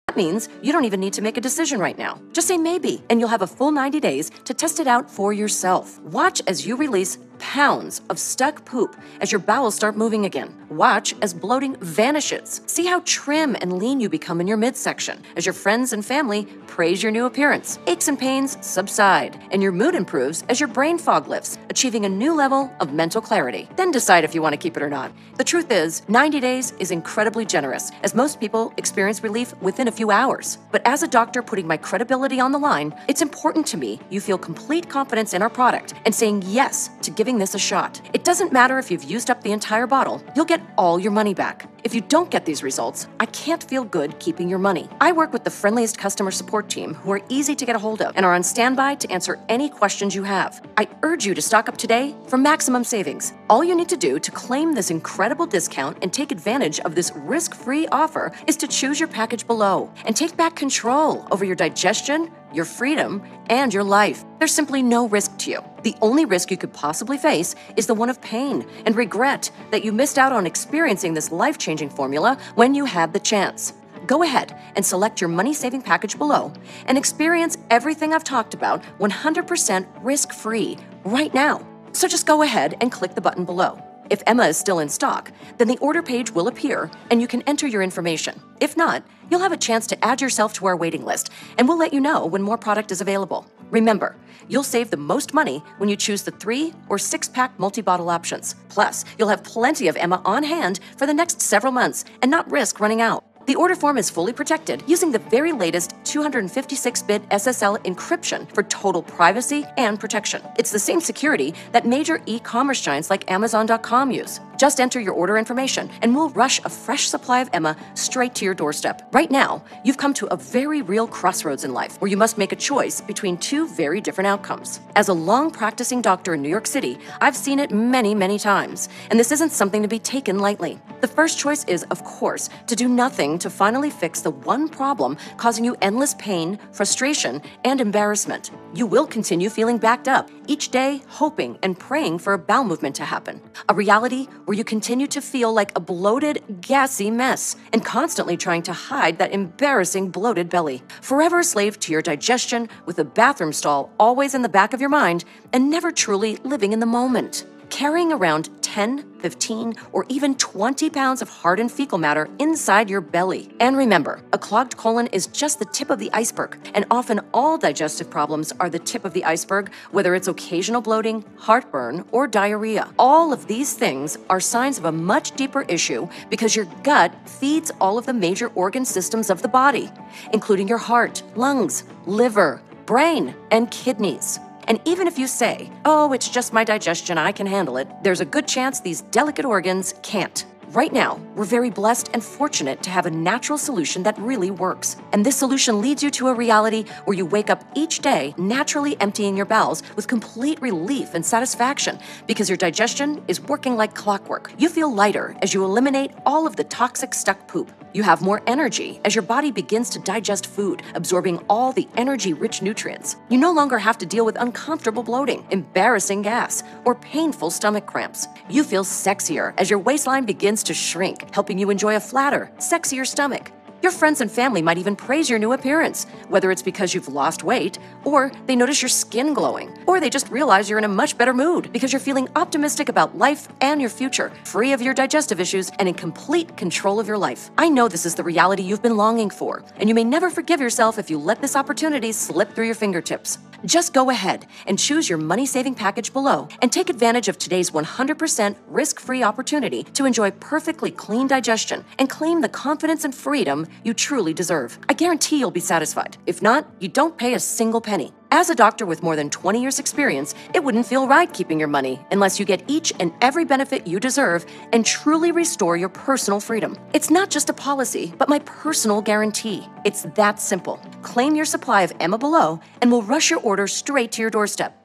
That means you don't even need to make a decision right now. Just say maybe, and you'll have a full 90 days to test it out for yourself. Watch as you release pounds of stuck poop as your bowels start moving again. Watch as bloating vanishes. See how trim and lean you become in your midsection as your friends and family praise your new appearance. Aches and pains subside, and your mood improves as your brain fog lifts, achieving a new level of mental clarity. Then decide if you want to keep it or not. The truth is, 90 days is incredibly generous, as most people experience relief within a few hours. But as a doctor putting my credibility on the line, it's important to me you feel complete confidence in our product and saying yes to giving this a shot. It doesn't matter if you've used up the entire bottle, you'll get all your money back. If you don't get these results, I can't feel good keeping your money. I work with the friendliest customer support team who are easy to get a hold of and are on standby to answer any questions you have. I urge you to stock up today for maximum savings. All you need to do to claim this incredible discount and take advantage of this risk-free offer is to choose your package below and take back control over your digestion, your freedom, and your life. There's simply no risk to you. The only risk you could possibly face is the one of pain and regret that you missed out on experiencing this life-changing formula when you had the chance. Go ahead and select your money-saving package below and experience everything I've talked about 100% risk-free right now. So just go ahead and click the button below. If Emma is still in stock, then the order page will appear and you can enter your information. If not, you'll have a chance to add yourself to our waiting list, and we'll let you know when more product is available. Remember, you'll save the most money when you choose the 3- or 6-pack multi-bottle options. Plus, you'll have plenty of Emma on hand for the next several months and not risk running out. The order form is fully protected using the very latest 256-bit SSL encryption for total privacy and protection. It's the same security that major e-commerce giants like Amazon.com use. Just enter your order information and we'll rush a fresh supply of Emma straight to your doorstep. Right now, you've come to a very real crossroads in life where you must make a choice between two very different outcomes. As a long-practicing doctor in New York City, I've seen it many, many times, and this isn't something to be taken lightly. The first choice is, of course, to do nothing to finally fix the one problem causing you endless pain, frustration, and embarrassment. You will continue feeling backed up each day, hoping and praying for a bowel movement to happen. A reality where you continue to feel like a bloated, gassy mess and constantly trying to hide that embarrassing bloated belly. Forever a slave to your digestion with a bathroom stall always in the back of your mind and never truly living in the moment. Carrying around 10, 15, or even 20 pounds of hardened fecal matter inside your belly. And remember, a clogged colon is just the tip of the iceberg, and often all digestive problems are the tip of the iceberg, whether it's occasional bloating, heartburn, or diarrhea. All of these things are signs of a much deeper issue because your gut feeds all of the major organ systems of the body, including your heart, lungs, liver, brain, and kidneys. And even if you say, oh, it's just my digestion, I can handle it, there's a good chance these delicate organs can't. Right now, we're very blessed and fortunate to have a natural solution that really works. And this solution leads you to a reality where you wake up each day naturally emptying your bowels with complete relief and satisfaction because your digestion is working like clockwork. You feel lighter as you eliminate all of the toxic stuck poop. You have more energy as your body begins to digest food, absorbing all the energy-rich nutrients. You no longer have to deal with uncomfortable bloating, embarrassing gas, or painful stomach cramps. You feel sexier as your waistline begins to shrink, helping you enjoy a flatter, sexier stomach. Your friends and family might even praise your new appearance, whether it's because you've lost weight, or they notice your skin glowing, or they just realize you're in a much better mood because you're feeling optimistic about life and your future, free of your digestive issues and in complete control of your life. I know this is the reality you've been longing for, and you may never forgive yourself if you let this opportunity slip through your fingertips. Just go ahead and choose your money-saving package below and take advantage of today's 100% risk-free opportunity to enjoy perfectly clean digestion and claim the confidence and freedom you truly deserve. I guarantee you'll be satisfied. If not, you don't pay a single penny. As a doctor with more than 20 years experience, it wouldn't feel right keeping your money unless you get each and every benefit you deserve and truly restore your personal freedom. It's not just a policy, but my personal guarantee. It's that simple. Claim your supply of Emma below and we'll rush your order straight to your doorstep.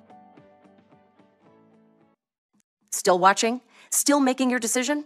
Still watching? Still making your decision?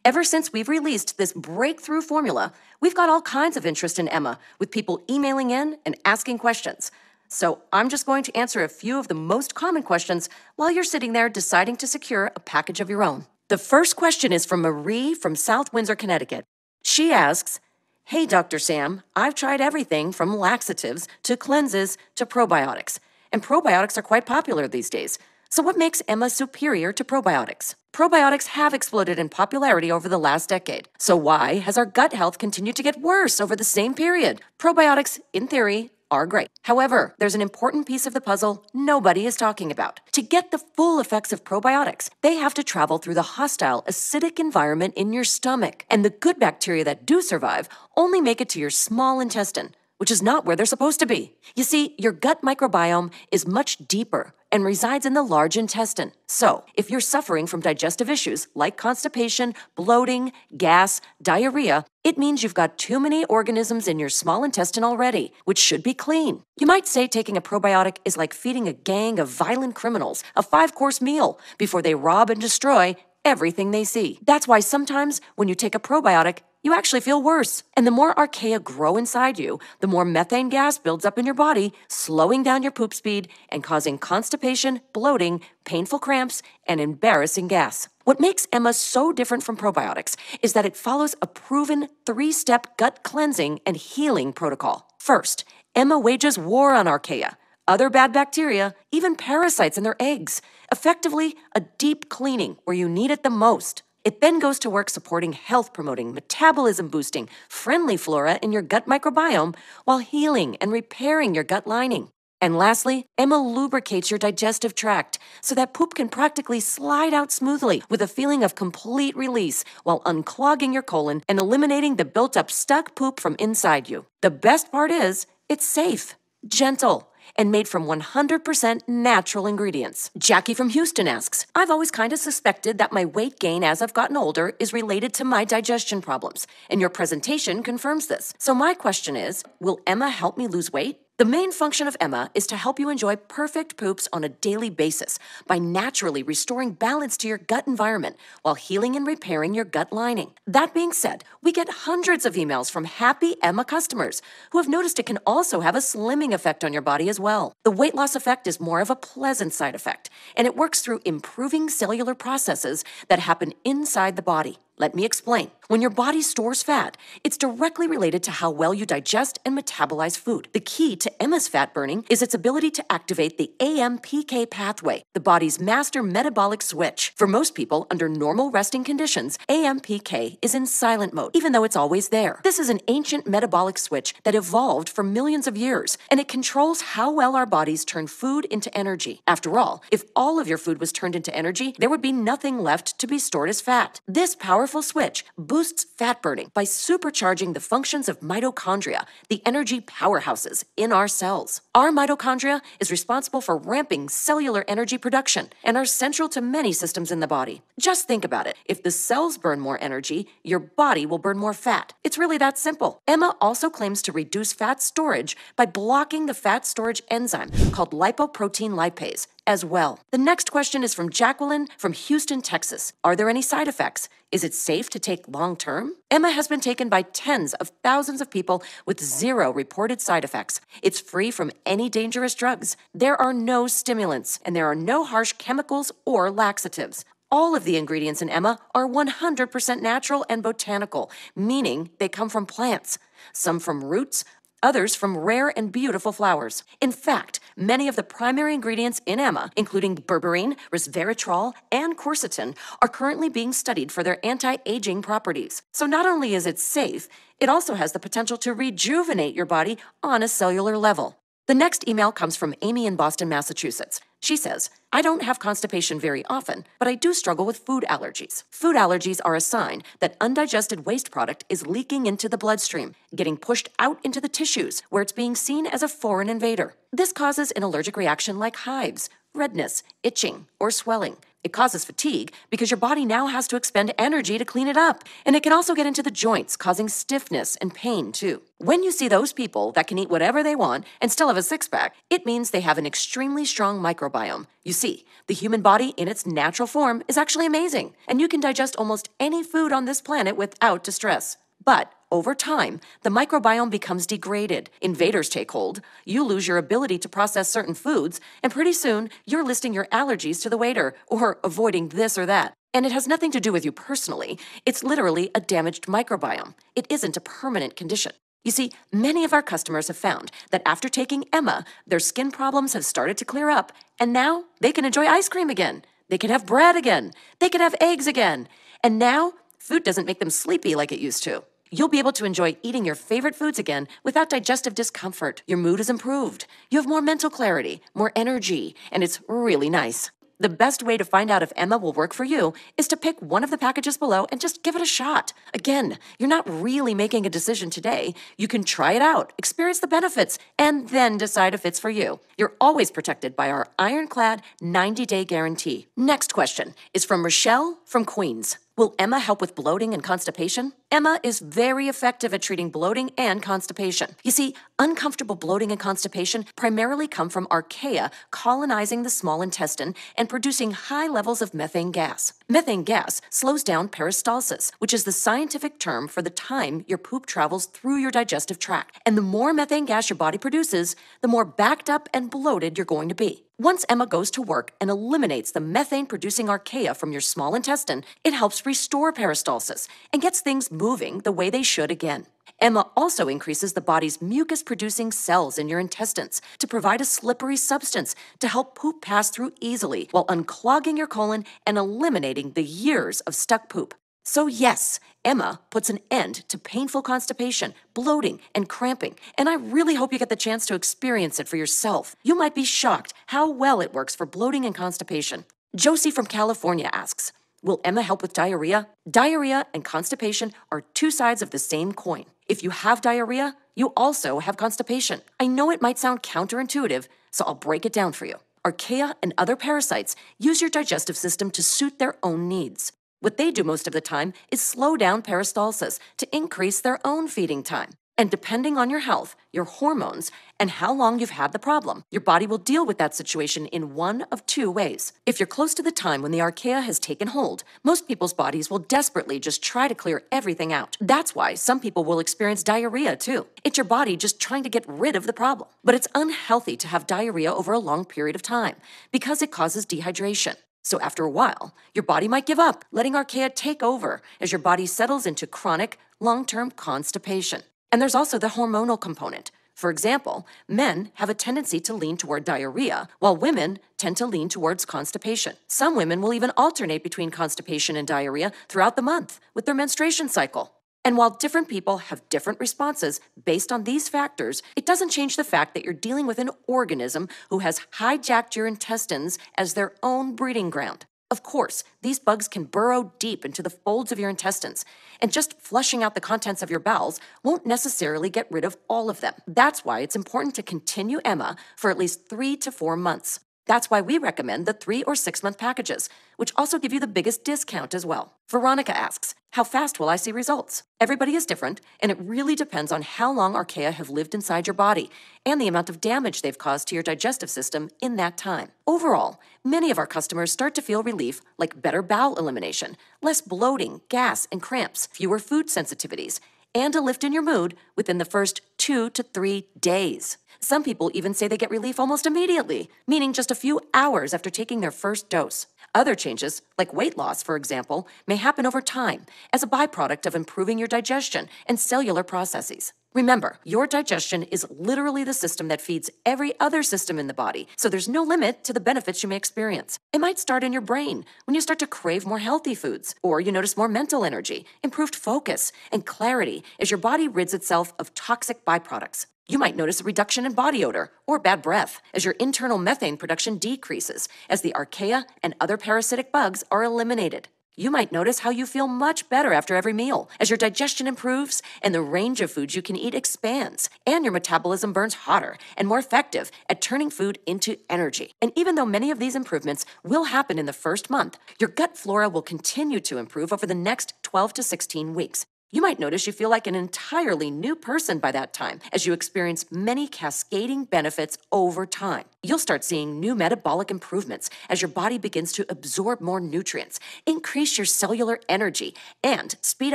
Ever since we've released this breakthrough formula, we've got all kinds of interest in Emma, with people emailing in and asking questions. So I'm just going to answer a few of the most common questions while you're sitting there deciding to secure a package of your own. The first question is from Marie from South Windsor, Connecticut. She asks, "Hey, Dr. Sam, I've tried everything from laxatives to cleanses to probiotics, and probiotics are quite popular these days. So what makes Emma superior to probiotics? Probiotics have exploded in popularity over the last decade. So why has our gut health continued to get worse over the same period? Probiotics, in theory, are great. However, there's an important piece of the puzzle nobody is talking about. To get the full effects of probiotics, they have to travel through the hostile, acidic environment in your stomach. And the good bacteria that do survive only make it to your small intestine, which is not where they're supposed to be. You see, your gut microbiome is much deeper and resides in the large intestine. So, if you're suffering from digestive issues like constipation, bloating, gas, diarrhea, it means you've got too many organisms in your small intestine already, which should be clean. You might say taking a probiotic is like feeding a gang of violent criminals a 5-course meal before they rob and destroy everything they see. That's why sometimes when you take a probiotic, you actually feel worse. And the more archaea grow inside you, the more methane gas builds up in your body, slowing down your poop speed and causing constipation, bloating, painful cramps, and embarrassing gas. What makes Emma so different from probiotics is that it follows a proven 3-step gut cleansing and healing protocol. First, Emma wages war on archaea, other bad bacteria, even parasites in their eggs. Effectively, a deep cleaning where you need it the most. It then goes to work supporting health-promoting, metabolism-boosting, friendly flora in your gut microbiome while healing and repairing your gut lining. And lastly, Emma lubricates your digestive tract so that poop can practically slide out smoothly with a feeling of complete release while unclogging your colon and eliminating the built-up stuck poop from inside you. The best part is, it's safe, gentle, and made from 100% natural ingredients. Jackie from Houston asks, "I've always kind of suspected that my weight gain as I've gotten older is related to my digestion problems, and your presentation confirms this. So my question is, will Emma help me lose weight?" The main function of Emma is to help you enjoy perfect poops on a daily basis by naturally restoring balance to your gut environment while healing and repairing your gut lining. That being said, we get hundreds of emails from happy Emma customers who have noticed it can also have a slimming effect on your body as well. The weight loss effect is more of a pleasant side effect, and it works through improving cellular processes that happen inside the body. Let me explain. When your body stores fat, it's directly related to how well you digest and metabolize food. The key to Emma's fat burning is its ability to activate the AMPK pathway, the body's master metabolic switch. For most people, under normal resting conditions, AMPK is in silent mode, even though it's always there. This is an ancient metabolic switch that evolved for millions of years, and it controls how well our bodies turn food into energy. After all, if all of your food was turned into energy, there would be nothing left to be stored as fat. This powerful switch boosts fat burning by supercharging the functions of mitochondria, the energy powerhouses in our cells. Our mitochondria is responsible for ramping cellular energy production and are central to many systems in the body. Just think about it. If the cells burn more energy, your body will burn more fat. It's really that simple. Emma also claims to reduce fat storage by blocking the fat storage enzyme called lipoprotein lipase as well. The next question is from Jacqueline from Houston, Texas. Are there any side effects? Is it safe to take long-term? Emma has been taken by tens of thousands of people with 0 reported side effects. It's free from any dangerous drugs. There are no stimulants, and there are no harsh chemicals or laxatives. All of the ingredients in Emma are 100% natural and botanical, meaning they come from plants, some from roots, others from rare and beautiful flowers. In fact, many of the primary ingredients in Emma, including berberine, resveratrol, and quercetin, are currently being studied for their anti-aging properties. So not only is it safe, it also has the potential to rejuvenate your body on a cellular level. The next email comes from Amy in Boston, Massachusetts. She says, I don't have constipation very often, but I do struggle with food allergies. Food allergies are a sign that undigested waste product is leaking into the bloodstream, getting pushed out into the tissues where it's being seen as a foreign invader. This causes an allergic reaction like hives, redness, itching, or swelling. It causes fatigue because your body now has to expend energy to clean it up. And it can also get into the joints, causing stiffness and pain too. When you see those people that can eat whatever they want and still have a six-pack, it means they have an extremely strong microbiome. You see, the human body in its natural form is actually amazing, and you can digest almost any food on this planet without distress. But over time, the microbiome becomes degraded. Invaders take hold, you lose your ability to process certain foods, and pretty soon, you're listing your allergies to the waiter or avoiding this or that. And it has nothing to do with you personally. It's literally a damaged microbiome. It isn't a permanent condition. You see, many of our customers have found that after taking Emma, their skin problems have started to clear up, and now they can enjoy ice cream again. They can have bread again. They can have eggs again. And now, food doesn't make them sleepy like it used to. You'll be able to enjoy eating your favorite foods again without digestive discomfort. Your mood is improved. You have more mental clarity, more energy, and it's really nice. The best way to find out if Emma will work for you is to pick one of the packages below and just give it a shot. Again, you're not really making a decision today. You can try it out, experience the benefits, and then decide if it's for you. You're always protected by our ironclad 90-day guarantee. Next question is from Rochelle from Queens. Will Emma help with bloating and constipation? Emma is very effective at treating bloating and constipation. You see, uncomfortable bloating and constipation primarily come from archaea colonizing the small intestine and producing high levels of methane gas. Methane gas slows down peristalsis, which is the scientific term for the time your poop travels through your digestive tract. And the more methane gas your body produces, the more backed up and bloated you're going to be. Once Emma goes to work and eliminates the methane-producing archaea from your small intestine, it helps restore peristalsis and gets things moving the way they should again. Emma also increases the body's mucus-producing cells in your intestines to provide a slippery substance to help poop pass through easily while unclogging your colon and eliminating the years of stuck poop. So yes, Emma puts an end to painful constipation, bloating, and cramping, and I really hope you get the chance to experience it for yourself. You might be shocked how well it works for bloating and constipation. Josie from California asks, will Emma help with diarrhea? Diarrhea and constipation are two sides of the same coin. If you have diarrhea, you also have constipation. I know it might sound counterintuitive, so I'll break it down for you. Archaea and other parasites use your digestive system to suit their own needs. What they do most of the time is slow down peristalsis to increase their own feeding time. And depending on your health, your hormones, and how long you've had the problem, your body will deal with that situation in one of two ways. If you're close to the time when the archaea has taken hold, most people's bodies will desperately just try to clear everything out. That's why some people will experience diarrhea too. It's your body just trying to get rid of the problem. But it's unhealthy to have diarrhea over a long period of time because it causes dehydration. So after a while, your body might give up, letting archaea take over as your body settles into chronic, long-term constipation. And there's also the hormonal component. For example, men have a tendency to lean toward diarrhea, while women tend to lean towards constipation. Some women will even alternate between constipation and diarrhea throughout the month with their menstruation cycle. And while different people have different responses based on these factors, it doesn't change the fact that you're dealing with an organism who has hijacked your intestines as their own breeding ground. Of course, these bugs can burrow deep into the folds of your intestines, and just flushing out the contents of your bowels won't necessarily get rid of all of them. That's why it's important to continue Emma for at least 3 to 4 months. That's why we recommend the 3 or 6 month packages, which also give you the biggest discount as well. Veronica asks, how fast will I see results? Everybody is different, and it really depends on how long archaea have lived inside your body and the amount of damage they've caused to your digestive system in that time. Overall, many of our customers start to feel relief like better bowel elimination, less bloating, gas, and cramps, fewer food sensitivities, and a lift in your mood within the first 2 to 3 days. Some people even say they get relief almost immediately, meaning just a few hours after taking their first dose. Other changes, like weight loss, for example, may happen over time as a byproduct of improving your digestion and cellular processes. Remember, your digestion is literally the system that feeds every other system in the body, so there's no limit to the benefits you may experience. It might start in your brain when you start to crave more healthy foods, or you notice more mental energy, improved focus, and clarity as your body rids itself of toxic byproducts. You might notice a reduction in body odor or bad breath as your internal methane production decreases as the archaea and other parasitic bugs are eliminated. You might notice how you feel much better after every meal as your digestion improves and the range of foods you can eat expands, and your metabolism burns hotter and more effective at turning food into energy. And even though many of these improvements will happen in the first month, your gut flora will continue to improve over the next 12 to 16 weeks. You might notice you feel like an entirely new person by that time as you experience many cascading benefits over time. You'll start seeing new metabolic improvements as your body begins to absorb more nutrients, increase your cellular energy, and speed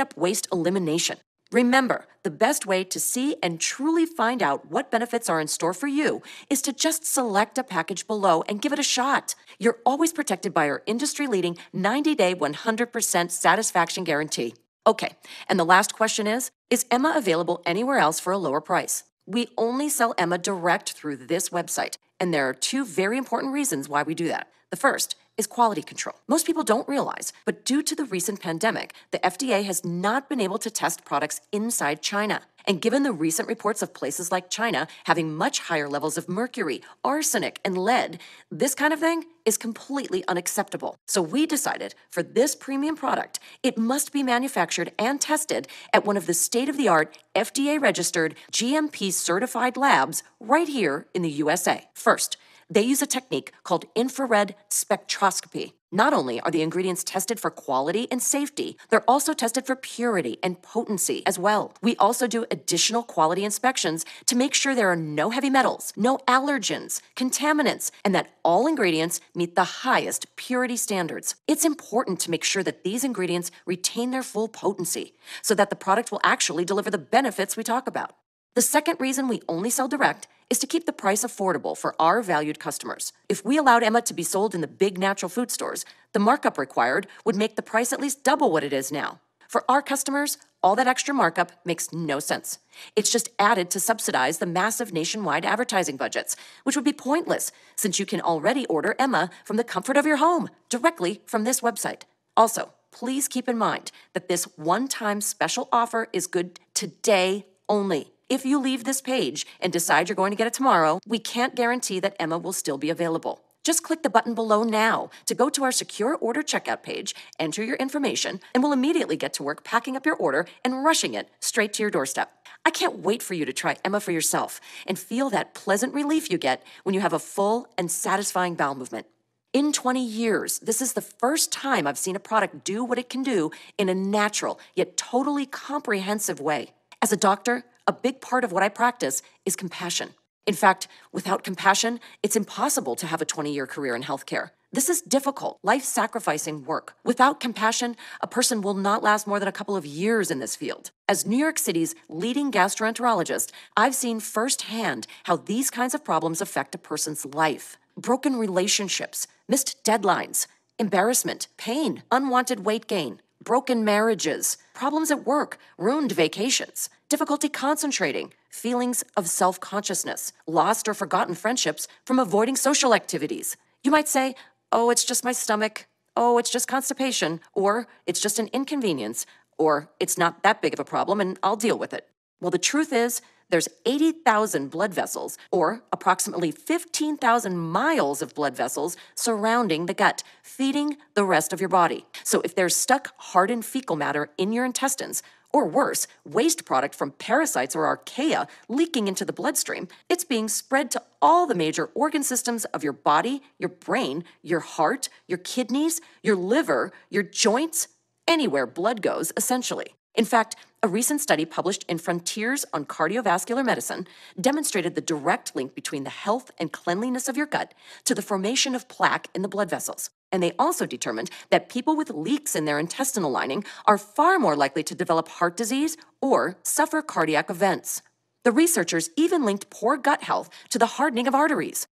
up waste elimination. Remember, the best way to see and truly find out what benefits are in store for you is to just select a package below and give it a shot. You're always protected by our industry-leading 90-day 100% satisfaction guarantee. Okay, and the last question is Emma available anywhere else for a lower price? We only sell Emma direct through this website, and there are two very important reasons why we do that. The first is quality control. Most people don't realize, but due to the recent pandemic, the FDA has not been able to test products inside China. And given the recent reports of places like China having much higher levels of mercury, arsenic, and lead, this kind of thing is completely unacceptable. So we decided for this premium product, it must be manufactured and tested at one of the state-of-the-art, FDA-registered, GMP-certified labs right here in the USA. First, they use a technique called infrared spectroscopy. Not only are the ingredients tested for quality and safety, they're also tested for purity and potency as well. We also do additional quality inspections to make sure there are no heavy metals, no allergens, contaminants, and that all ingredients meet the highest purity standards. It's important to make sure that these ingredients retain their full potency so that the product will actually deliver the benefits we talk about. The second reason we only sell direct is to keep the price affordable for our valued customers. If we allowed Emma to be sold in the big natural food stores, the markup required would make the price at least double what it is now. For our customers, all that extra markup makes no sense. It's just added to subsidize the massive nationwide advertising budgets, which would be pointless since you can already order Emma from the comfort of your home directly from this website. Also, please keep in mind that this one-time special offer is good today only. If you leave this page and decide you're going to get it tomorrow, we can't guarantee that Emma will still be available. Just click the button below now to go to our secure order checkout page, enter your information, and we'll immediately get to work packing up your order and rushing it straight to your doorstep. I can't wait for you to try Emma for yourself and feel that pleasant relief you get when you have a full and satisfying bowel movement. In 20 years, this is the first time I've seen a product do what it can do in a natural yet totally comprehensive way. As a doctor, a big part of what I practice is compassion. In fact, without compassion, it's impossible to have a 20-year career in healthcare. This is difficult, life-sacrificing work. Without compassion, a person will not last more than a couple of years in this field. As New York City's leading gastroenterologist, I've seen firsthand how these kinds of problems affect a person's life. Broken relationships, missed deadlines, embarrassment, pain, unwanted weight gain, broken marriages, problems at work, ruined vacations, difficulty concentrating, feelings of self-consciousness, lost or forgotten friendships from avoiding social activities. You might say, oh, it's just my stomach, oh, it's just constipation, or it's just an inconvenience, or it's not that big of a problem and I'll deal with it. Well, the truth is, there's 80,000 blood vessels, or approximately 15,000 miles of blood vessels surrounding the gut, feeding the rest of your body. So if there's stuck hardened fecal matter in your intestines, or worse, waste product from parasites or archaea leaking into the bloodstream, it's being spread to all the major organ systems of your body, your brain, your heart, your kidneys, your liver, your joints, anywhere blood goes, essentially. In fact, a recent study published in Frontiers on Cardiovascular Medicine demonstrated the direct link between the health and cleanliness of your gut to the formation of plaque in the blood vessels. And they also determined that people with leaks in their intestinal lining are far more likely to develop heart disease or suffer cardiac events. The researchers even linked poor gut health to the hardening of arteries.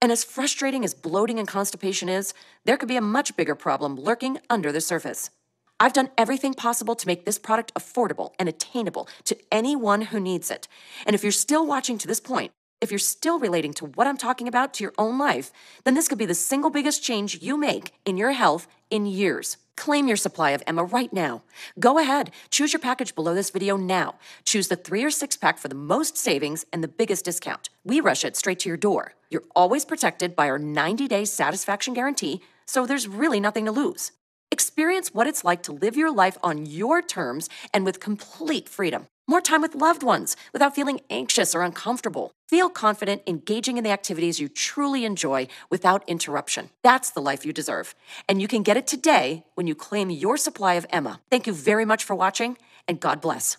And as frustrating as bloating and constipation is, there could be a much bigger problem lurking under the surface. I've done everything possible to make this product affordable and attainable to anyone who needs it. And if you're still watching to this point, if you're still relating to what I'm talking about to your own life, then this could be the single biggest change you make in your health in years. Claim your supply of Emma right now. Go ahead, choose your package below this video now. Choose the 3 or 6-pack for the most savings and the biggest discount. We rush it straight to your door. You're always protected by our 90-day satisfaction guarantee, so there's really nothing to lose. Experience what it's like to live your life on your terms and with complete freedom. More time with loved ones without feeling anxious or uncomfortable. Feel confident engaging in the activities you truly enjoy without interruption. That's the life you deserve. And you can get it today when you claim your supply of Emma. Thank you very much for watching, and God bless.